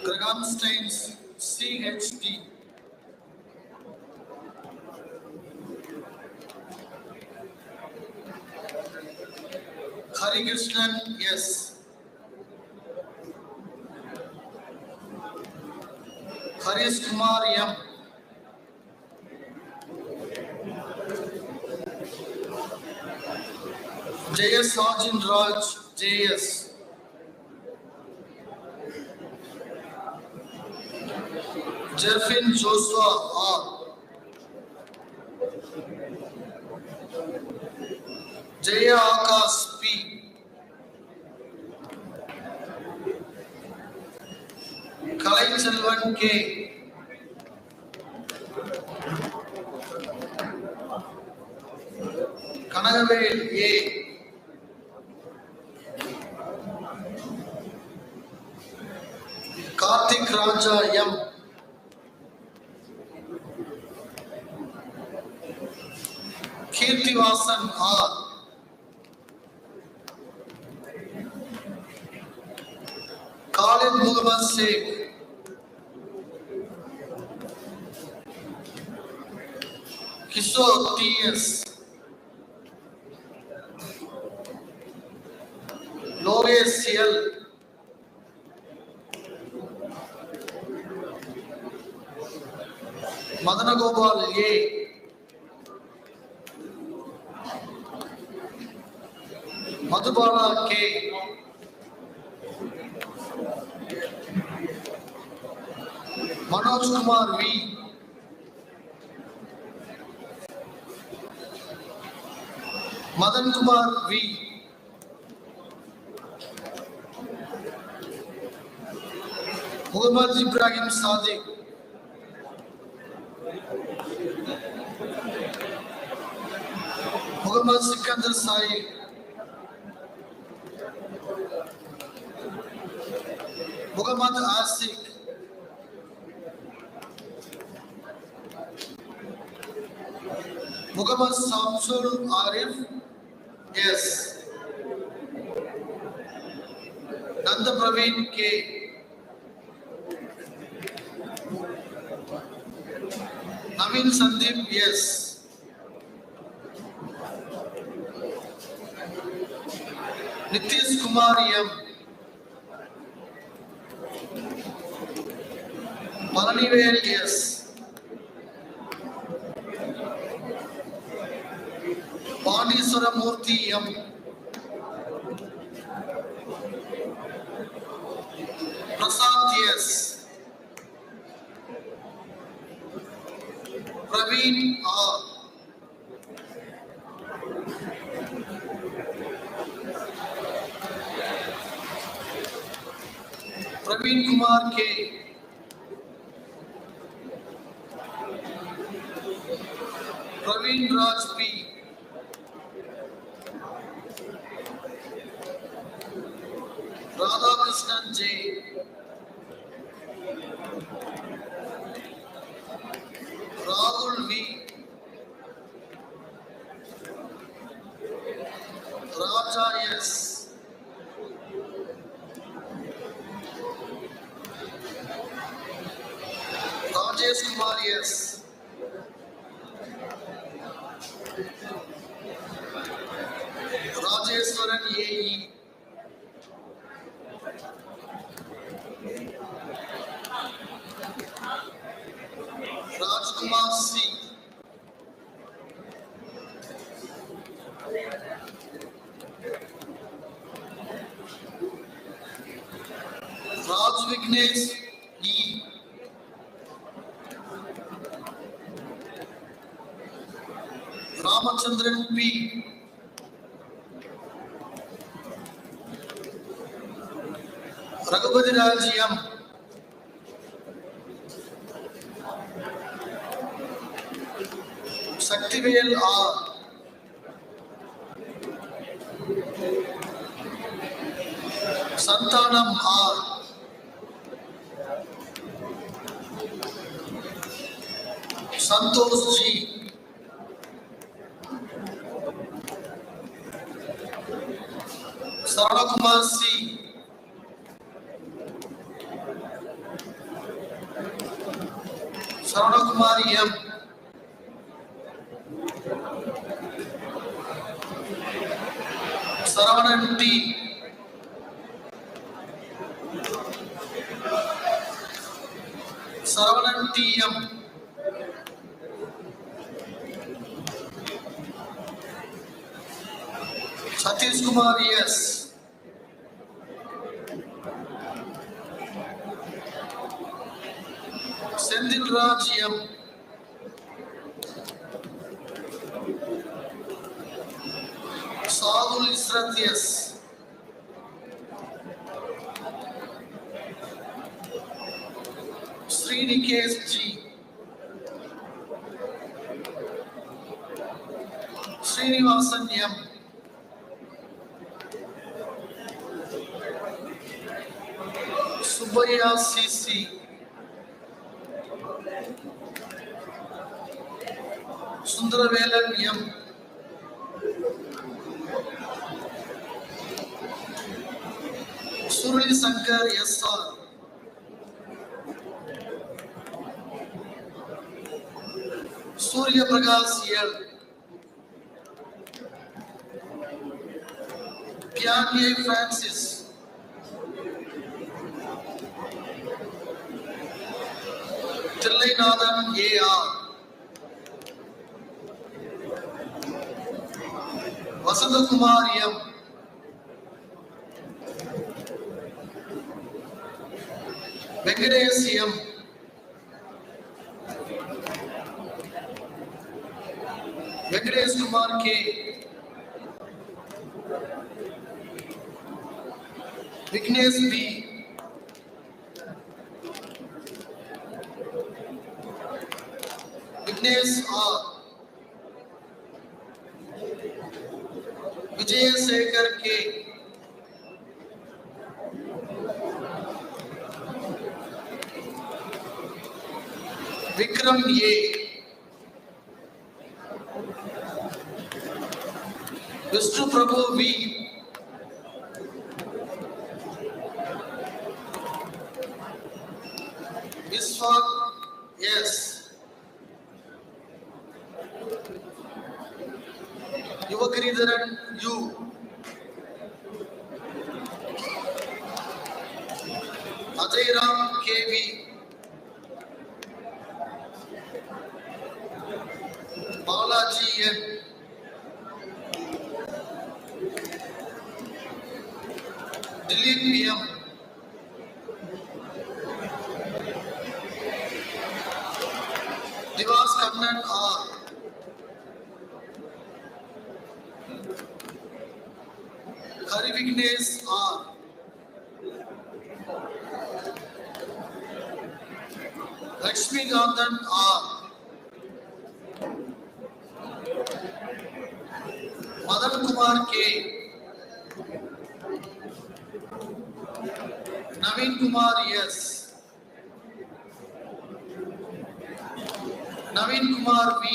Gregenstein CHD. Harikrishnan S. Harish Kumar M. JS Arjun Raj JS. Jerfin Joshua R. Jaya Akash P. Kalai Selvan K. Kanagavel A. Karthik Raja M. Kirtivasan R. Khalid Muhammad Sheikh. Kishore T.S. Loresh L. Madanagopal A. Madhubala K. Manoj Kumar V. Madan Kumar V. Muhammad Ibrahim Sadiq. Muhammad Sikandar Saeed. Muhammad Asik. Muhammad Samsul Arif S. Nanda Praveen K. Naveen Sandeep S. Nitish Kumar M. Palanivel S. Pandiswara Murthy M. Prasad S. Praveen R. Praveen Kumar K. Praveen Raj P. Radhakrishnan J. Rahul V. Raja S. Rajesh Kumar S. Rajeshwaran A.E. Rajkumar C. Raj Vignesh E. Ramachandran P. Raghupati Raj M. Shaktivel R. Santanam R. Santosh G. Saranakumar C. Saranakumar M. Saravanan T. Saravanan T.M. Satish Kumar S. Sendil Raj M. Sadul Israt S. Srinikesh G. Srinivasan M. Subhaya CC. Sundravelan M. Surli Sankar SR. Surya Prakash L. Pianye Francis. Tillainathan A.R. Vasantakumar M. Venkatesh M. Venkatesh Kumar K. Vignesh B. Vignesh R. Vijay Sekhar K. Vikram A. Vishnu Prabhu V. Vishwak S. Yuvakridharan U. Ajayram KV. Balaji N. Dilip M. Divas Kannan R. Hari Vignesh R. Lakshmi Gandhan R. Madan Kumar K. Naveen Kumar S. Naveen Kumar V.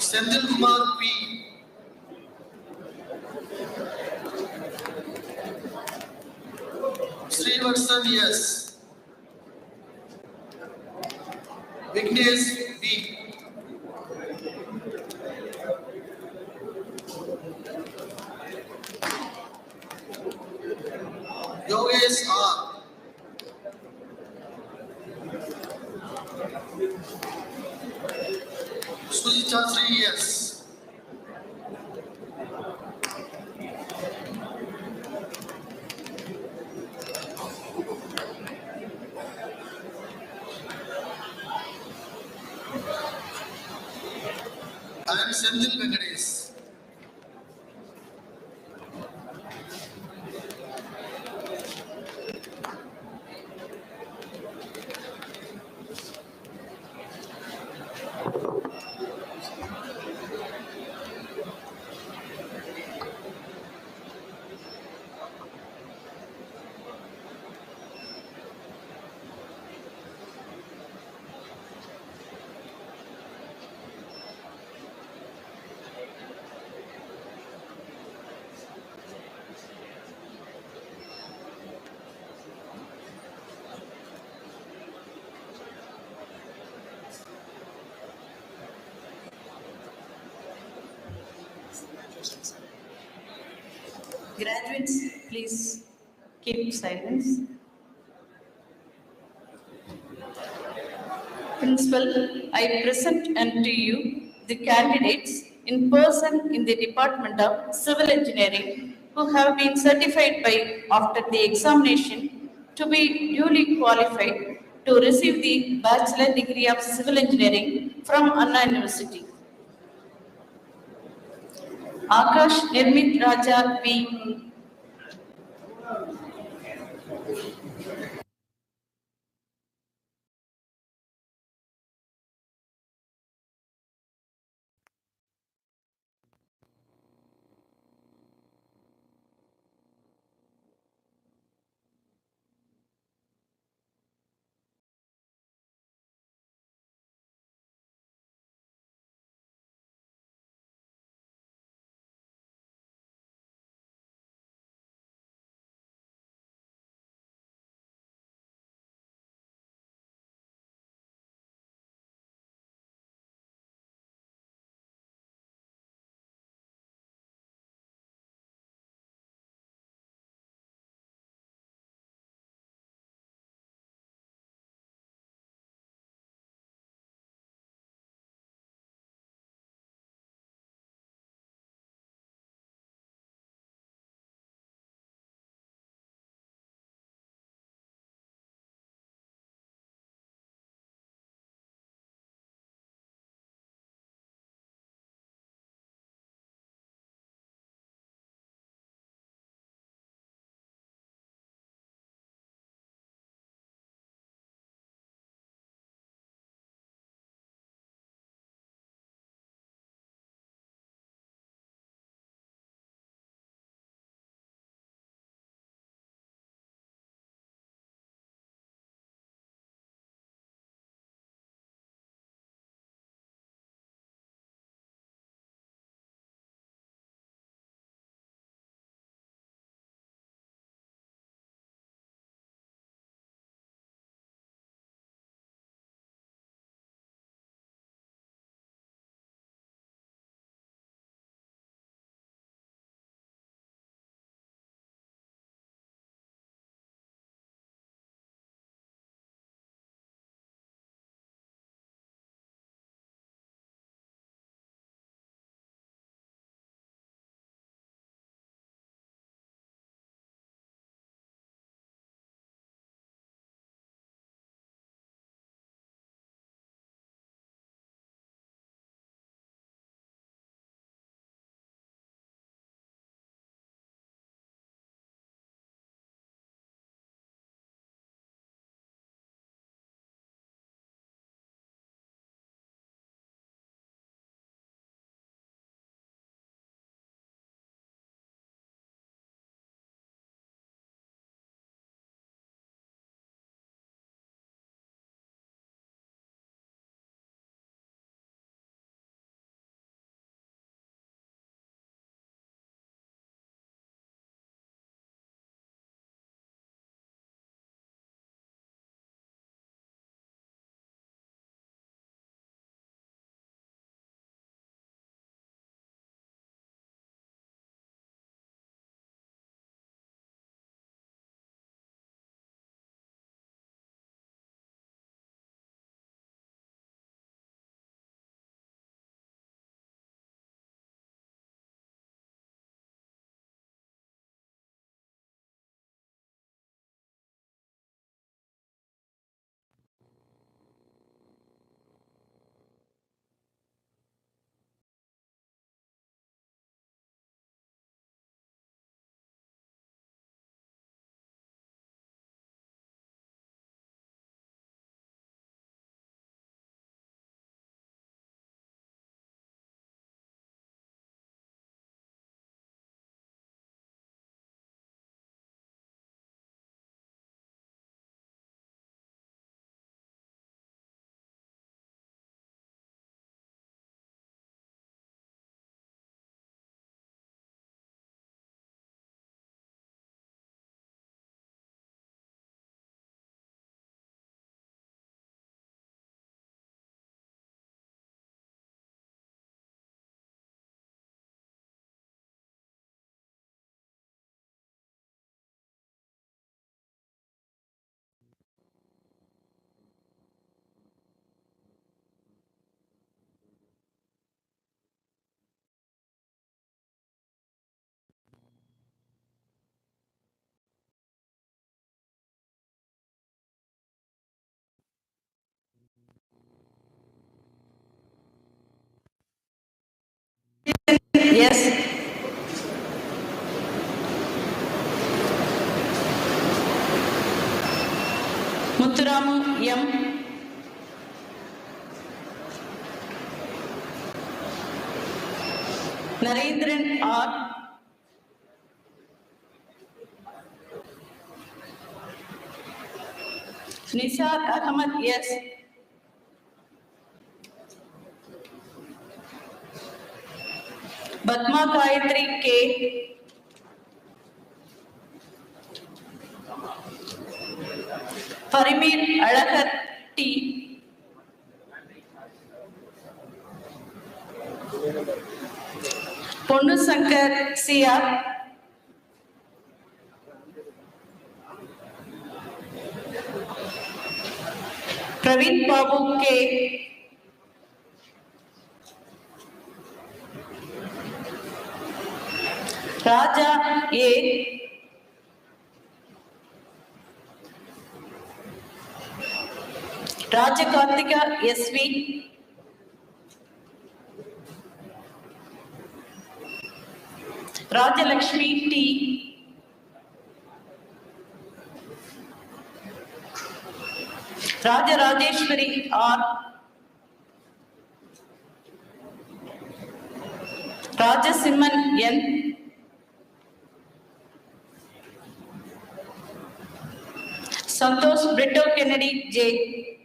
Sendil Kumar P. Srivatsan S. Vignesh B. Yogesh R. Sujita Sri S. And Sendil Venkatesh. Graduates, please keep silence. Principal, I present unto you the candidates in person in the Department of Civil Engineering who have been certified by after the examination to be duly qualified to receive the Bachelor degree of Civil Engineering from Anna University. Akash Nirmit Raja V. Muthuramu M. Narendran R. Nisar Ahmad S. Padma Gayatri K. Parimir Alagar T. Ponnu Sankar C.R. Praveen Babu K. Raja A. Raja Kartika S.V. Raja Lakshmi T. Raja Rajeshwari R. Raja Simman N. Santosh Brito Kennedy J.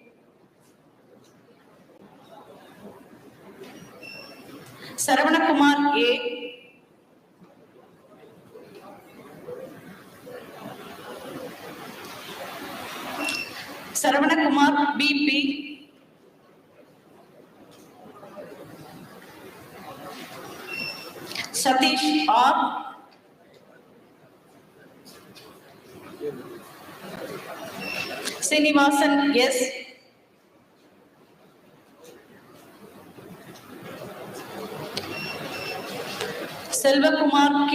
Saravana Kumar A. Saravana Kumar BP. Satish R. Srinivasan S. Selvakumar K.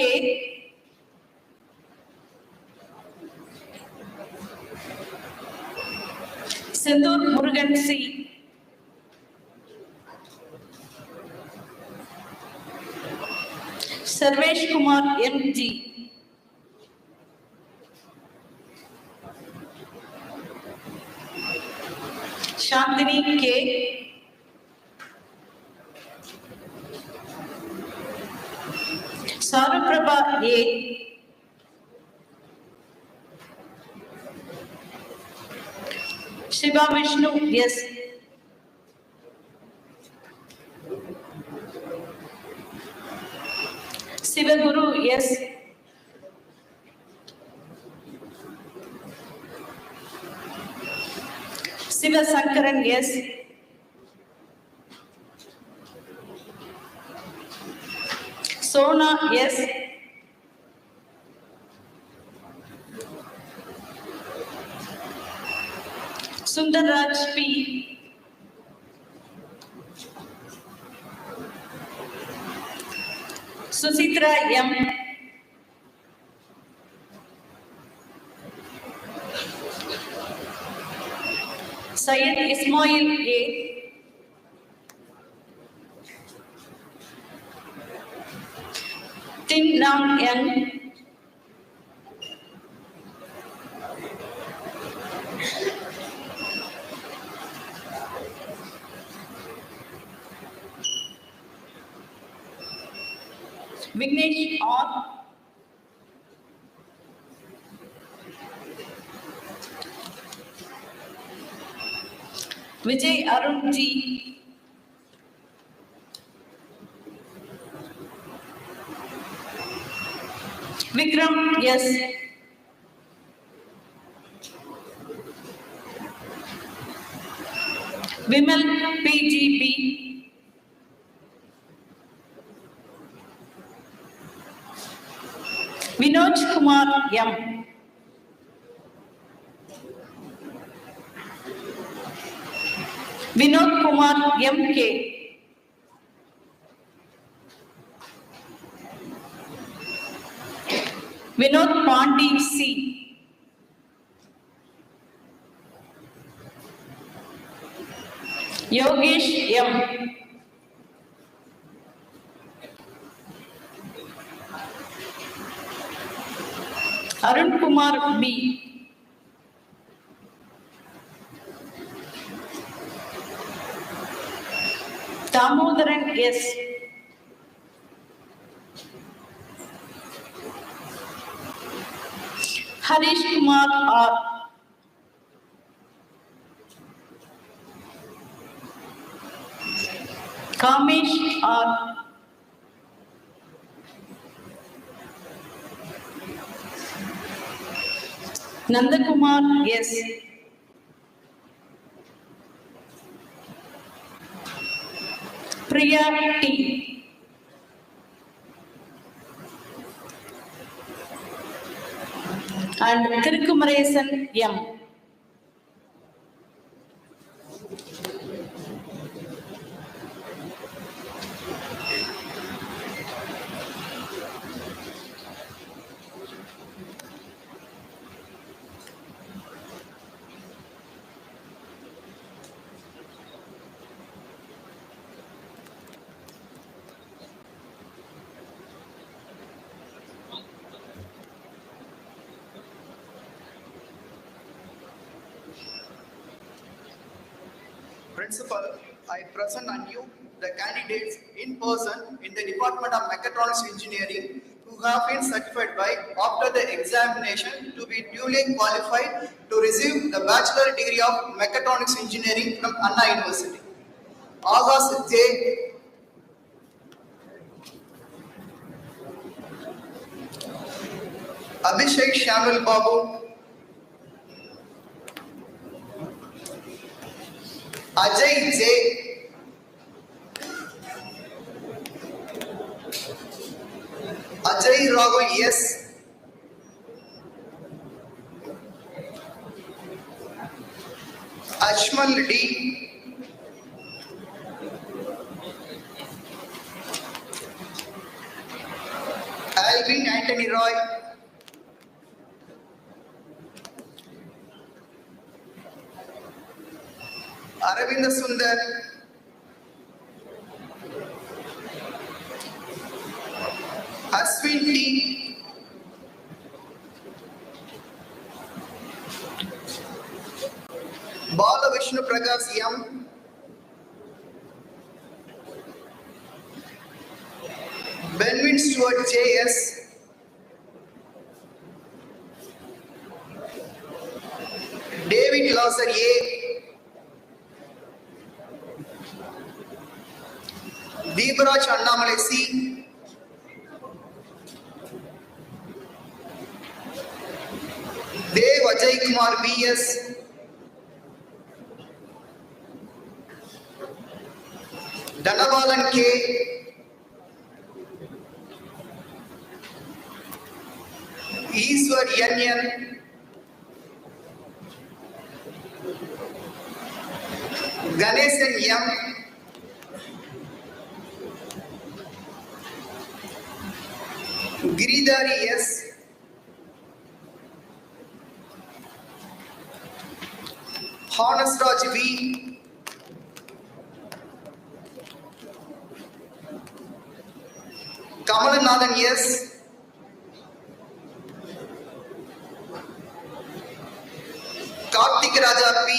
Sendur Murugan C. Sarvesh Kumar M.G. Shantini K. Saruprabha A. Shiva Vishnu S. Sivaguru S. Siva Sankaran S. Sona S. Sundarraj P. Susitra M. Syed Ismail A. Tin Nam N. Vignesh R. Vijay Arun G. Vikram S. Vimal PGB. Vinod Kumar M. Vinod Kumar M.K. Vinod Pandi C. Yogesh M. Arun Kumar B. Damodaran S. Harish Kumar R. Kamesh R. Nandakumar S. Priya T. And Kirkumaresan M. Principal, I present on you the candidates in person in the Department of Mechatronics Engineering who have been certified by after the examination to be duly qualified to receive the Bachelor degree of Mechatronics Engineering from Anna University. Agas J. Abhishek Shamil Babu. Ajay J. Ajay Raghu S. Ashmal D. Alvin Anthony Roy. Aravinda Sundar. Aswin T. Bala Vishnu Prakash M. Benvin Stewart J.S. David Lawson A. Deeparaj Annamale C. Dev Ajay Kumar B.S. Danabalan K. Iswar N. Ganesan M. Giridhari S. Honest Raj V. Kamalanathan S. Kartik Raja P.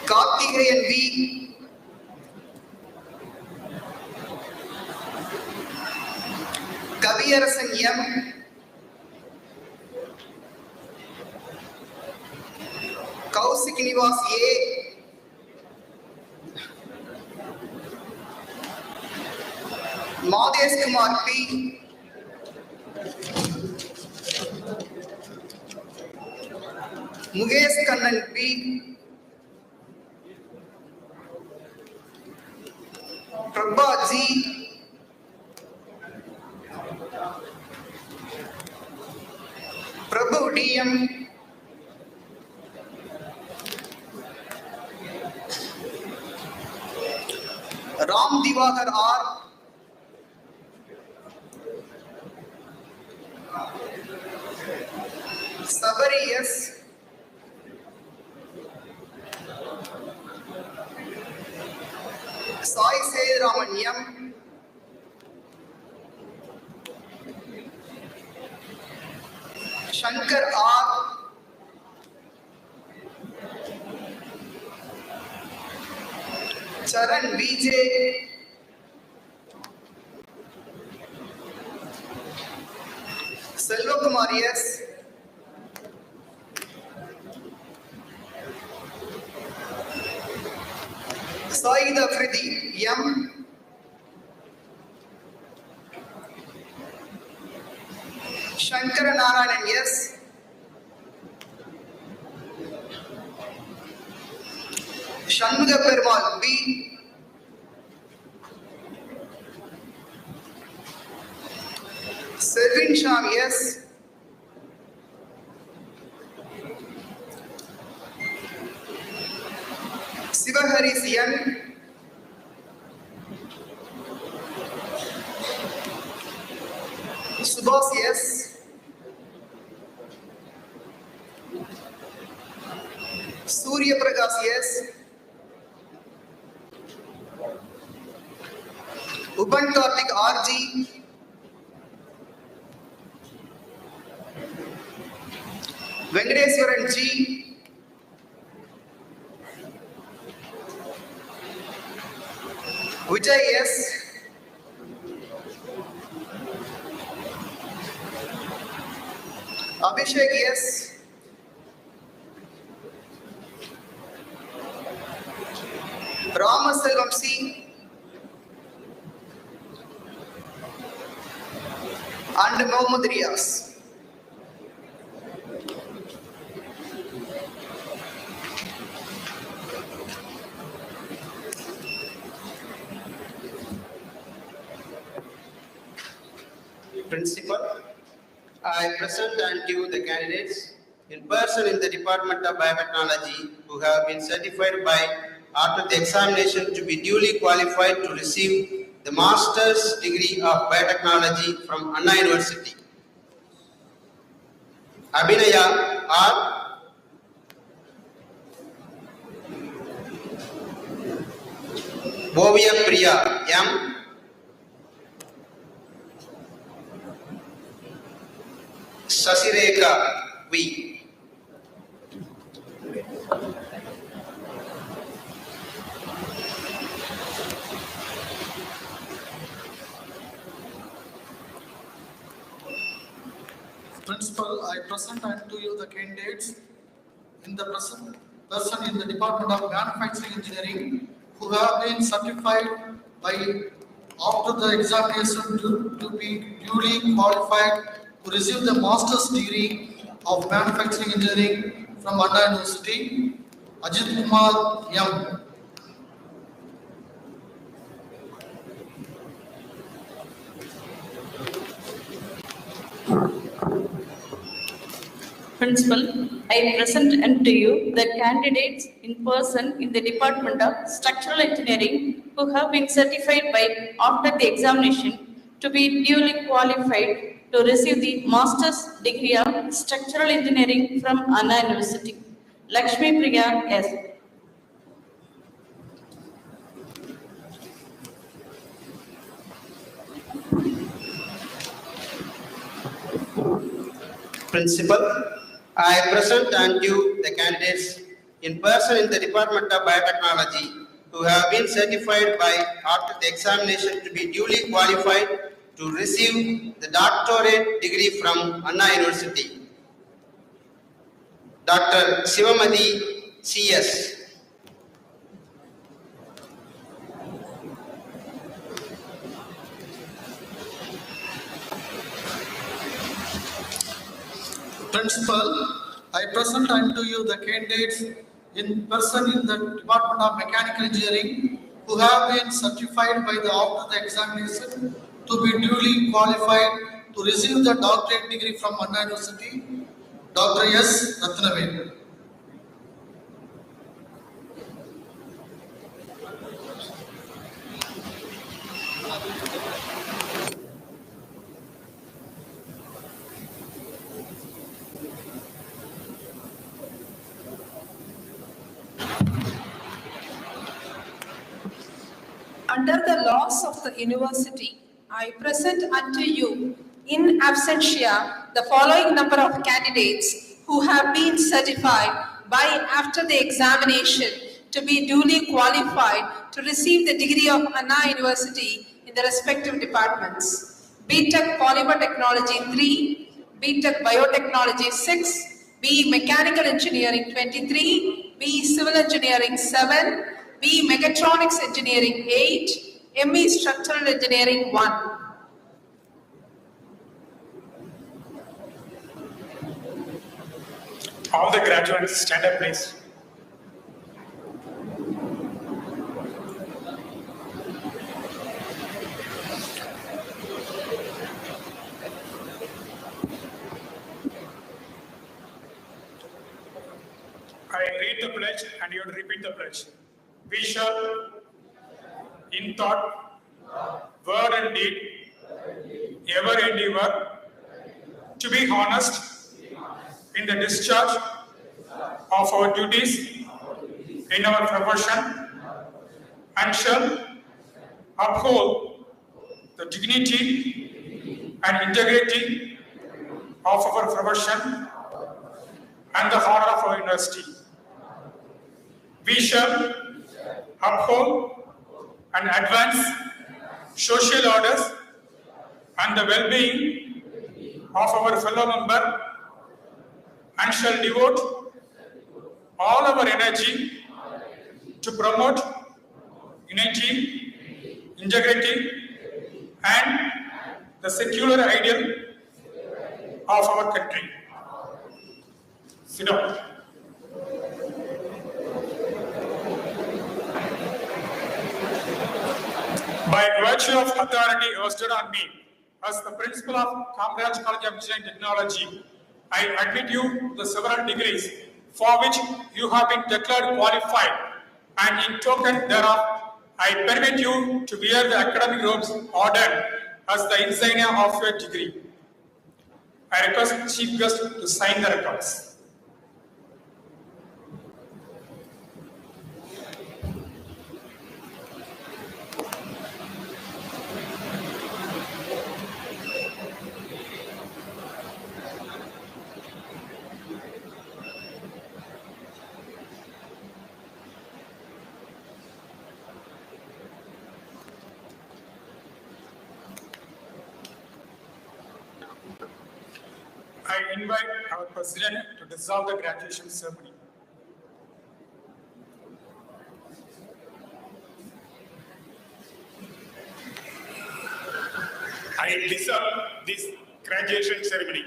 Kartikeyan V. Kaviyarasan M. Kausik Nivas A. Madhesh Kumar P. Mukesh Kannan P. Prabha G. Prabhu DM. Ram Divakar R. Sabari S. Sai Seyaraman M. Shankar R. Charan VJ, Selvakumar S, Saeed Afridi M, Shankara Narayanan S, Shanmuga Perumal B, Selvin Sham S, Sivaharis N, Subhas S, Surya Prakash S, Uban Karthik RG, Venkateswaran G, Vijay S, Abhishek S, Ramaselvam C, and Mohammad Riaz. Principal, I present unto you the candidates in person in the Department of Biotechnology who have been certified by after the examination to be duly qualified to receive the Master's degree of Biotechnology from Anna University. Abhinaya R, Bovia Priya M, Sasireka V. Principal, I present unto you the candidates in the person in the Department of Manufacturing Engineering who have been certified by after the examination to be duly qualified to receive the Master's degree of Manufacturing Engineering from Anna University, Ajit Kumar M. Principal, I present unto you the candidates in person in the Department of Structural Engineering who have been certified by after the examination to be duly qualified to receive the Master's degree of Structural Engineering from Anna University. Lakshmi Priya S. Principal, I present unto you the candidates in person in the Department of Biotechnology who have been certified by after the examination to be duly qualified to receive the doctorate degree from Anna University. Dr. Sivamadi C.S. Principal, I present unto you the candidates in person in the Department of Mechanical Engineering who have been certified by the after the examination to be duly qualified to receive the doctorate degree from Anna University, Dr. S. Ratnavelu. Under the laws of the university, I present unto you in absentia the following number of candidates who have been certified by after the examination to be duly qualified to receive the degree of Anna University in the respective departments. B.Tech Polymer Technology 3, B.Tech Biotechnology 6, B. Mechanical Engineering 23, B. Civil Engineering 7, B. Mechatronics Engineering 8, ME Structural Engineering 1. All the graduates stand up, please. I read the pledge and you will repeat the pledge. We shall, in thought, word and deed, ever endeavor to be honest in the discharge of our duties in our profession and shall uphold the dignity and integrity of our profession and the honor of our university. We shall uphold and advance social orders and the well-being of our fellow member and shall devote all our energy to promote unity, integrity, and the secular ideal of our country. Sit down. By virtue of authority vested on me as the principal of Kamaraj College of Engineering Technology, I admit you to the several degrees for which you have been declared qualified, and in token thereof, I permit you to wear the academic robes ordered as the insignia of your degree. I request Chief Guest to sign the records. I invite our President to dissolve the graduation ceremony. I dissolve this graduation ceremony.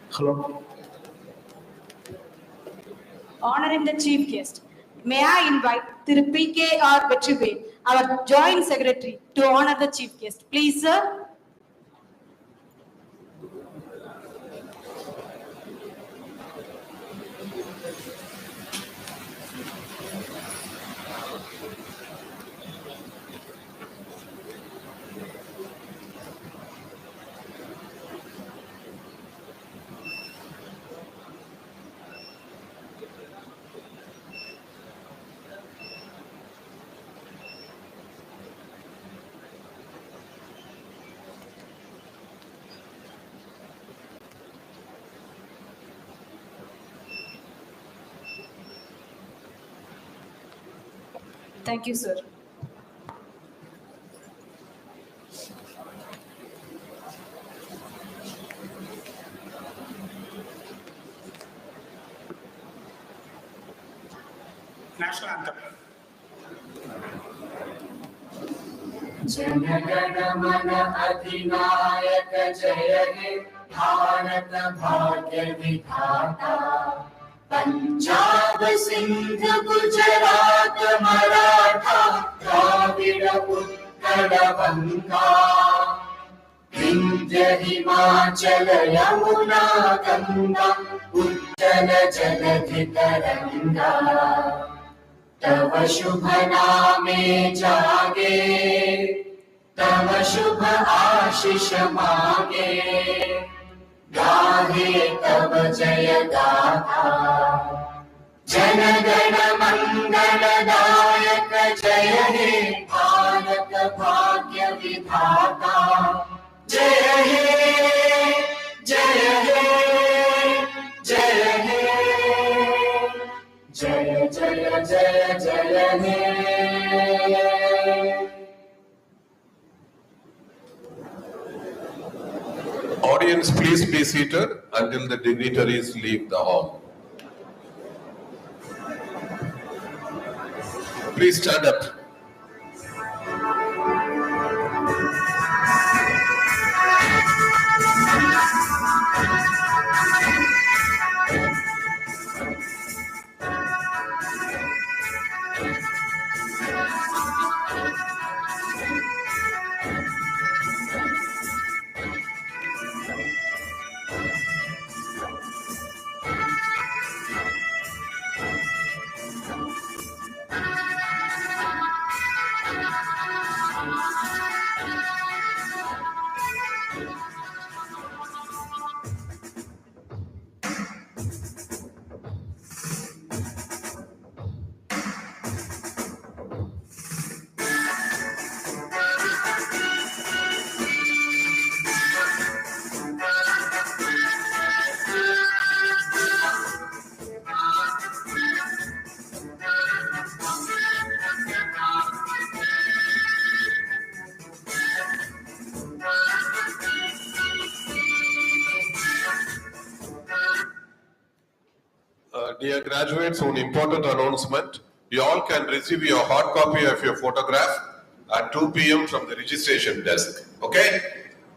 Hello. Honoring the chief guest, may I invite Thiru P.K.R. Vetrivel, our joint secretary, to honor the chief guest. Please, sir. Thank you, sir. National anthem. Jana Gana Mana अधिनायक जय हे भारत भाग्य विधाता पंजाब सिंध गुजरात मराठा द्राविड़ उत्कल गंगा विंध्य हिमाचल यमुना गंगा उज्जल जलधि तरंगा तव शुभ नामे जागे तव शुभ आशीष मांगे गाहे तव जय गाथा जनगण मंगलदायक जय हे भारत भाग्य विधाता जय हे जय हे जय हे जय जय जय जय हे Audience, please be seated until the dignitaries leave the hall. Please stand up. Dear graduates, one important announcement. You all can receive your hard copy of your photograph at 2 p.m. from the registration desk. Okay?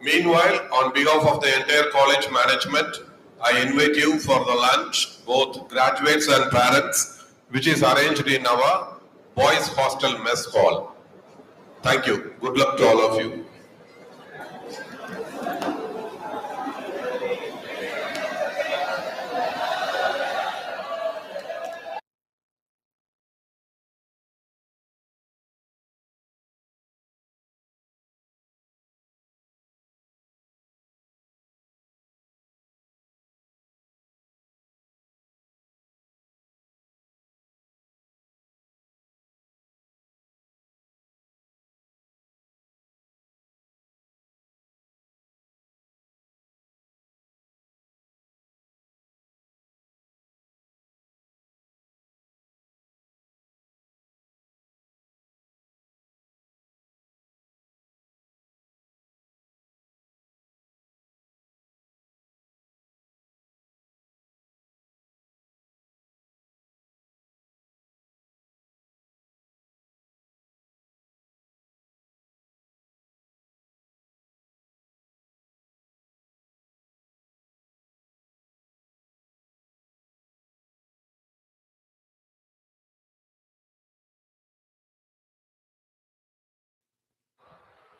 Meanwhile, on behalf of the entire college management, I invite you for the lunch, both graduates and parents, which is arranged in our boys' hostel mess hall. Thank you. Good luck to all of you.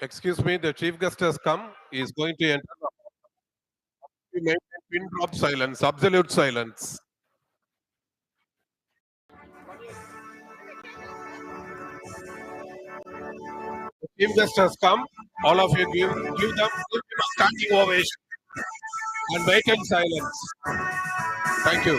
Excuse me, the chief guest has come. He is going to enter. We maintain pin drop silence, absolute silence. The chief guest has come. All of you give them a standing ovation and wait in silence. Thank you.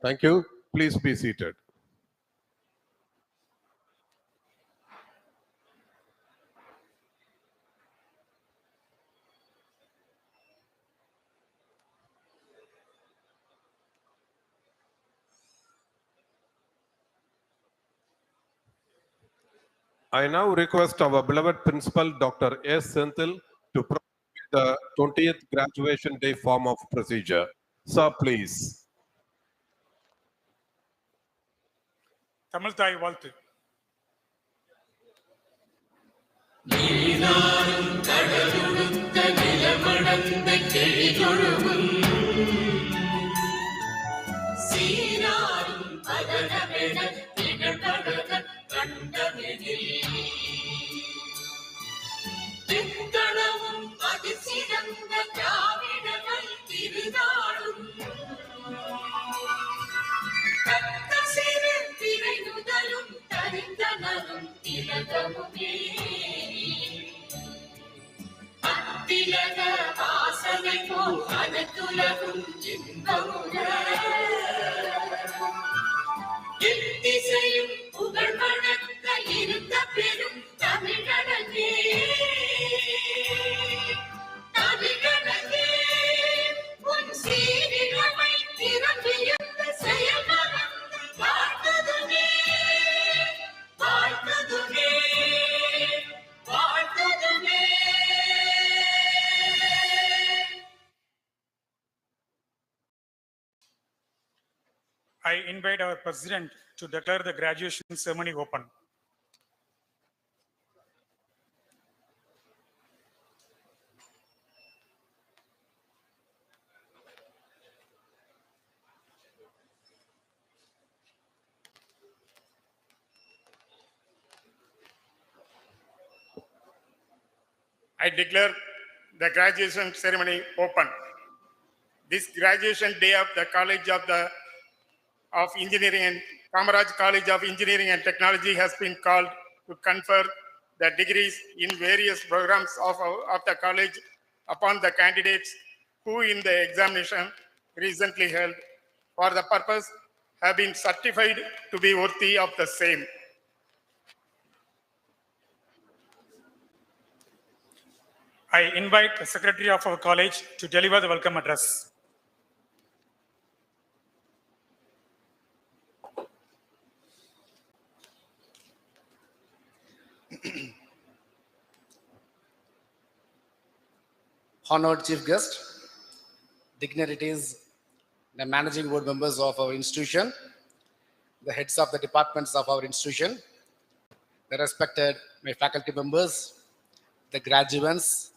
Thank you. Please be seated. I now request our beloved Principal, Dr. S. Senthil, to proceed with the 20th graduation day form of procedure. Sir, please. Tamil தாய் வாழ்த்து. I invite our president to declare the graduation ceremony open. I declare the graduation ceremony open. This graduation day of the College of Engineering and Kamaraj College of Engineering and Technology has been called to confer the degrees in various programs of the college upon the candidates who in the examination recently held for the purpose have been certified to be worthy of the same. I invite the secretary of our college to deliver the welcome address. Honored chief guest, dignitaries, the managing board members of our institution, the heads of the departments of our institution, the respected my faculty members, the graduates,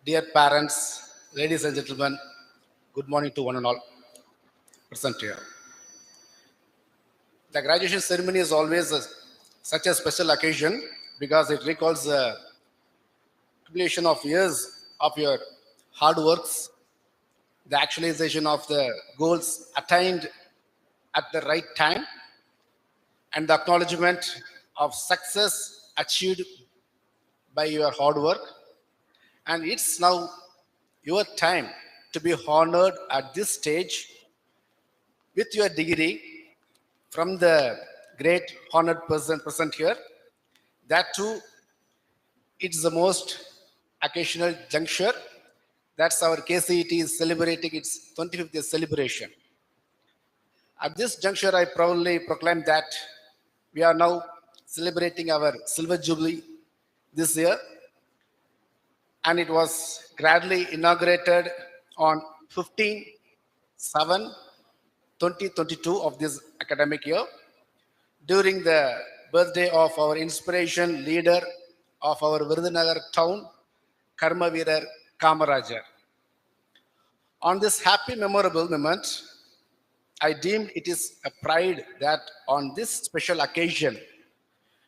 dear parents, ladies and gentlemen, good morning to one and all present here. The graduation ceremony is always such a special occasion because it recalls the accumulation of years of your hard works, the actualization of the goals attained at the right time, and the acknowledgement of success achieved by your hard work. And it's now your time to be honored at this stage with your degree from the great honored person present here. That too, it's the most occasional juncture. That's our KCET is celebrating its 25th year celebration. At this juncture, I proudly proclaim that we are now celebrating our silver jubilee this year, and it was gradually inaugurated on 15/7/2022 of this academic year during the birthday of our inspiration leader of our Virudhunagar town, Karma Veerar Kamaraj. On this happy memorable moment, I deemed it is a pride that on this special occasion,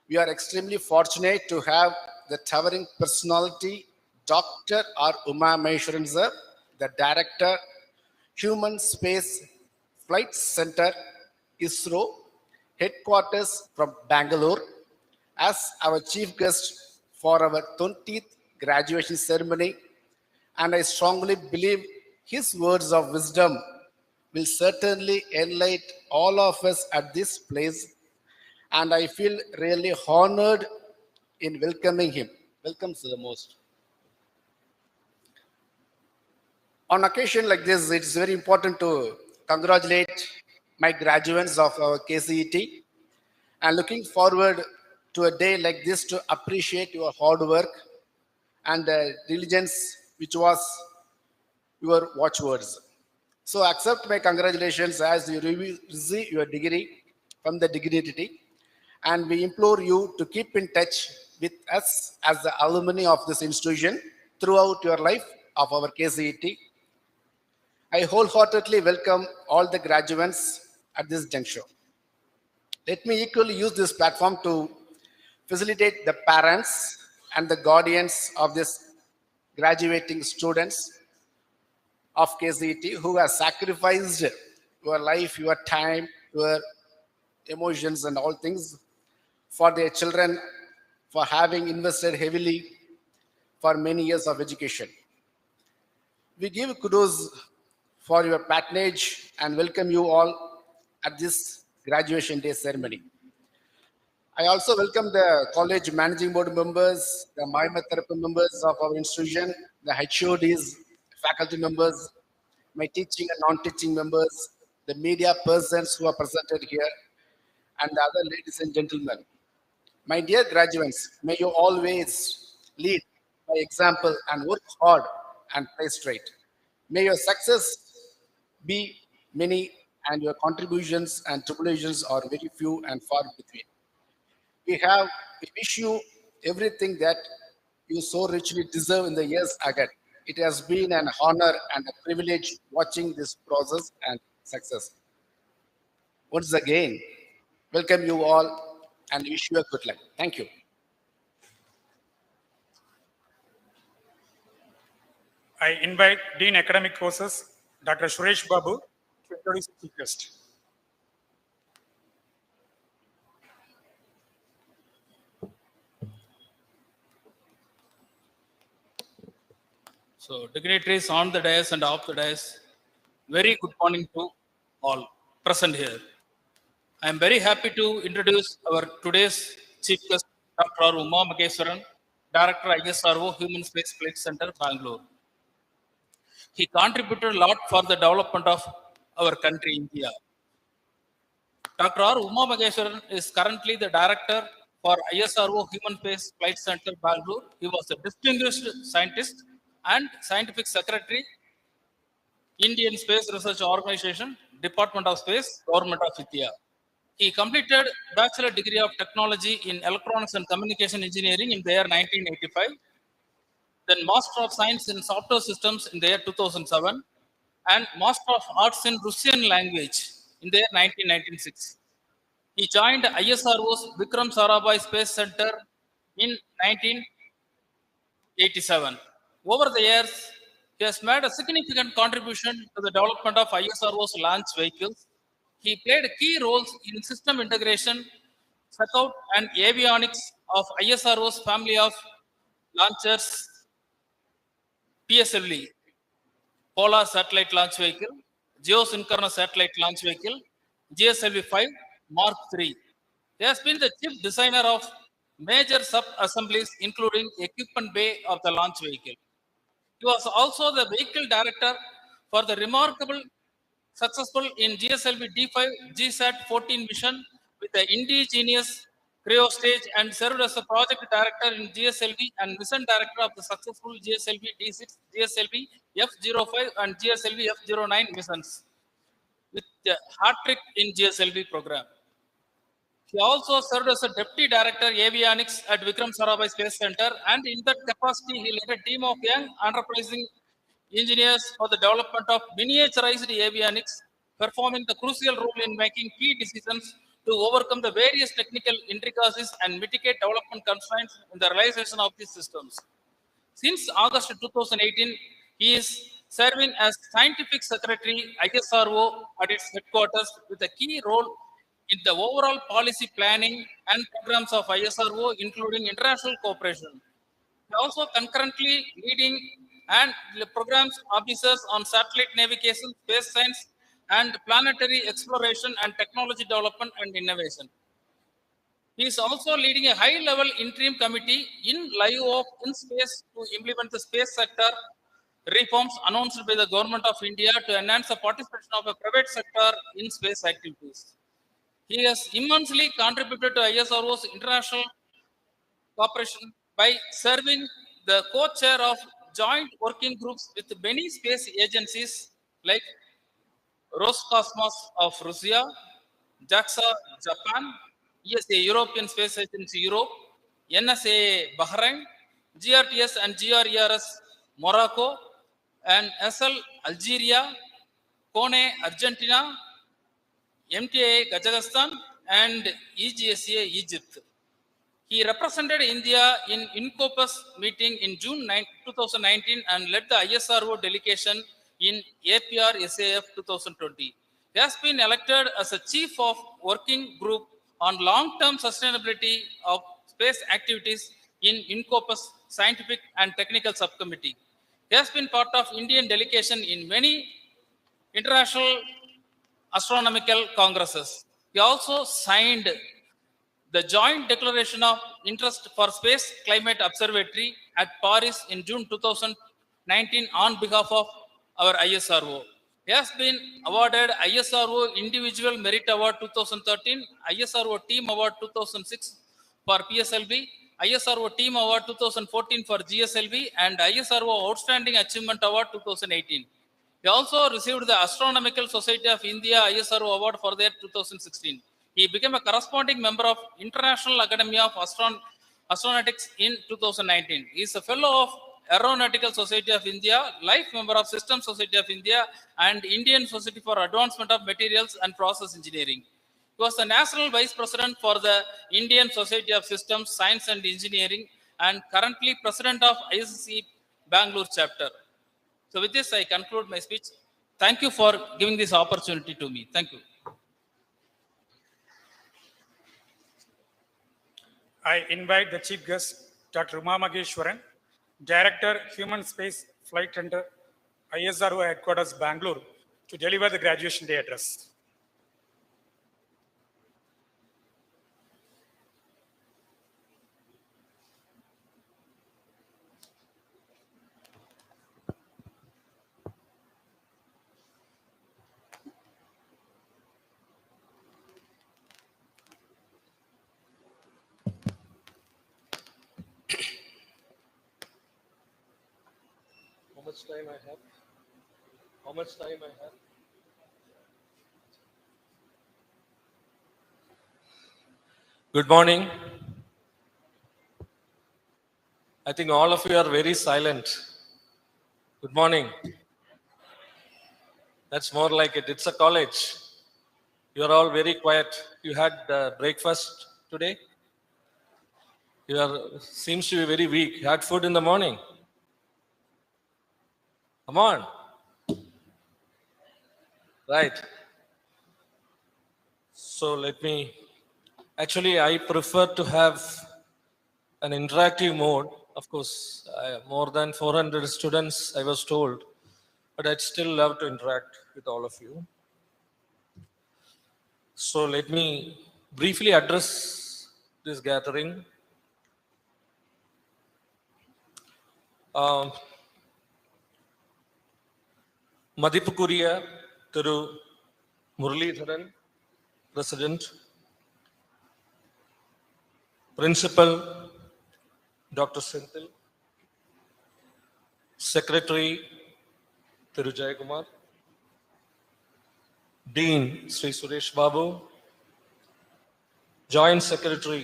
we are extremely fortunate to have the towering personality, Dr. R. Uma Maheshwaran sir, the Director, Human Space Flight Center, ISRO, headquarters from Bangalore, as our chief guest for our 20th graduation ceremony. And I strongly believe his words of wisdom will certainly enlighten all of us at this place, and I feel really honored in welcoming him. Welcomes the most. On occasion like this, it's very important to congratulate my graduates of our KCET and looking forward to a day like this to appreciate your hard work and diligence, which was your watchwords. So accept my congratulations as you receive your degree from the dignity, and we implore you to keep in touch with us as the alumni of this institution throughout your life of our KCET. I wholeheartedly welcome all the graduates at this juncture. Let me equally use this platform to facilitate the parents and the guardians of these graduating students of KCET who have sacrificed your life, your time, your emotions, and all things for their children, for having invested heavily for many years of education. We give kudos for your patronage and welcome you all at this graduation day ceremony. I also welcome the college managing board members, the Mahima therapy members of our institution, the HODs, faculty members, my teaching and non-teaching members, the media persons who are presented here, and the other ladies and gentlemen. My dear graduates, may you always lead by example and work hard and play straight. May your success be many and your contributions and tribulations are very few and far between. We wish you everything that you so richly deserve in the years ahead. It has been an honor and a privilege watching this process and success. Once again, welcome you all and wish you a good luck. Thank you. I invite Dean Academic Courses, Dr. Suresh Babu, to introduce the chief guest. So dignitaries on the dais and off the dais, very good morning to all present here. I am very happy to introduce our today's chief guest, Dr. Uma Maheswaran, Director ISRO Human Space Flight Center, Bangalore. He contributed a lot for the development of our country, India. Dr. Uma Maheswaran is currently the Director for ISRO Human Space Flight Center, Bangalore. He was a distinguished scientist and scientific secretary, Indian Space Research Organization, Department of Space, Government of India. He completed Bachelor degree of Technology in Electronics and Communication Engineering in the year 1985, then Master of Science in Software Systems in the year 2007, and Master of Arts in Russian Language in the year 1996. He joined ISRO's Vikram Sarabhai Space Center in 1987. Over the years, he has made a significant contribution to the development of ISRO's launch vehicles. He played key roles in system integration, circuit and avionics of ISRO's family of launchers, PSLV, Polar Satellite Launch Vehicle, Geosynchronous Satellite Launch Vehicle, GSLV-5, Mark III. He has been the chief designer of major sub-assemblies, including equipment bay of the launch vehicle. He was also the vehicle director for the remarkable successful in GSLV D5 GSAT-14 mission with the indigenous cryo stage and served as the project director in GSLV and mission director of the successful GSLV D6, GSLV F05 and GSLV F09 missions with the hat trick in GSLV program. He also served as a deputy director avionics at Vikram Sarabhai Space Center, and in that capacity, he led a team of young enterprising engineers for the development of miniaturized avionics, performing the crucial role in making key decisions to overcome the various technical intricacies and mitigate development constraints in the realization of these systems. Since August 2018, he is serving as Scientific Secretary ISRO at its headquarters with a key role in the overall policy planning and programs of ISRO, including international cooperation. He also concurrently leading and the programs officers on satellite navigation, space science, and planetary exploration and technology development and innovation. He is also leading a high-level interim committee in lieu of in space to implement the space sector reforms announced by the Government of India to enhance the participation of the private sector in space activities. He has immensely contributed to ISRO's international cooperation by serving the co-chair of joint working groups with many space agencies like Roscosmos of Russia, JAXA Japan, ESA European Space Agency Europe, NSA Bahrain, GRTS and GRERS Morocco, and SL Algeria, CONE Argentina, MTA Kazakhstan, and EGSA Egypt. He represented India in INCOPAS meeting in June 2019 and led the ISRO delegation in APR SAF 2020. He has been elected as a chief of working group on long-term sustainability of space activities in INCOPAS scientific and technical subcommittee. He has been part of Indian delegation in many international astronomical congresses. He also signed the joint declaration of interest for Space Climate Observatory at Paris in June 2019 on behalf of our ISRO. He has been awarded ISRO Individual Merit Award 2013, ISRO Team Award 2006 for PSLV, ISRO Team Award 2014 for GSLV, and ISRO Outstanding Achievement Award 2018. He also received the Astronomical Society of India ISRO Award for their 2016. He became a corresponding member of International Academy of Astronautics in 2019. He is a fellow of Aeronautical Society of India, life member of System Society of India, and Indian Society for Advancement of Materials and Process Engineering. He was the National Vice President for the Indian Society of Systems, Science and Engineering, and currently President of ISC Bangalore chapter. So with this, I conclude my speech. Thank you for giving this opportunity to me. Thank you. I invite the Chief Guest, Dr. Uma Maheshwaran, Director, Human Space Flight Center, ISRO Headquarters, Bangalore, to deliver the graduation day address. How much time I have? How much time I have? Good morning. I think all of you are very silent. Good morning. That's more like it. It's a college. You are all very quiet. You had breakfast today? You are seems to be very weak. You had food in the morning. Come on. Right. So let me, actually I prefer to have an interactive mode. Of course, more than 400 students I was told, but I'd still love to interact with all of you. So let me briefly address this gathering. மதிப்புக்குரிய திரு Muralidharan President, Principal Dr. Senthil, Secretary Thiru Jayakumar, Dean Sri Suresh Babu, Joint Secretary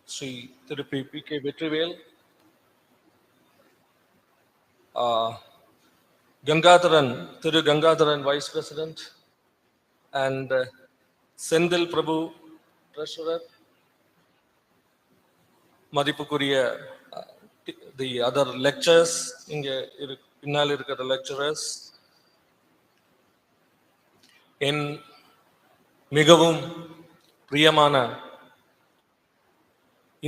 Sri Thiru P.K. Vetrivel, Thiru Gangadharan Vice President, and Senthil Prabhu Treasurer, மதிப்புக்குரிய the other lecturers, இங்கே பின்னால் இருக்கிற lecturers, என் மிகவும் பிரியமான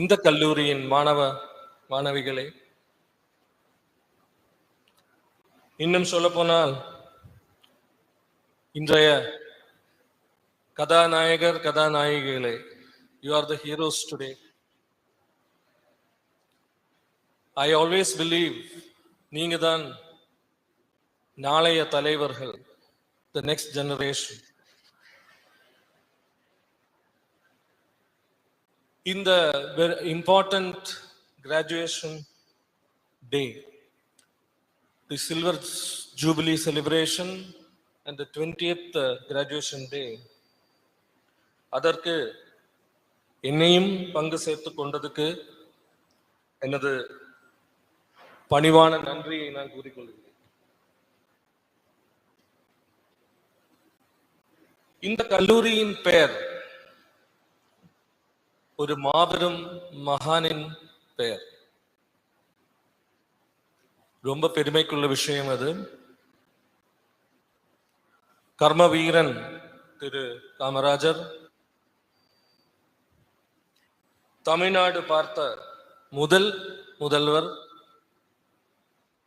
இந்த கல்லூரியின் மாணவிகளே, இன்னும் சொல்லப்போனால் இன்றைய கதாநாயகர் கதாநாயகிகளே, you are the heroes today. I always believe நீங்க தான் நாளைய தலைவர்கள், the next generation. In the very important graduation day, the Silver Jubilee celebration and the 20th graduation day, அதற்கு என்னையும் பங்கு சேர்த்து கொண்டதுக்கு எனது பணிவான நன்றியை நான் கூறிக்கொள்கிறேன். இந்த கல்லூரியின் பெயர் ஒரு மாபெரும் மகானின் பெயர். ரொம்ப பெருமைக்குள்ள விஷயம் அது. கர்ம வீரன் திரு காமராஜர் தமிழ்நாடு பார்த்த முதல் முதல்வர்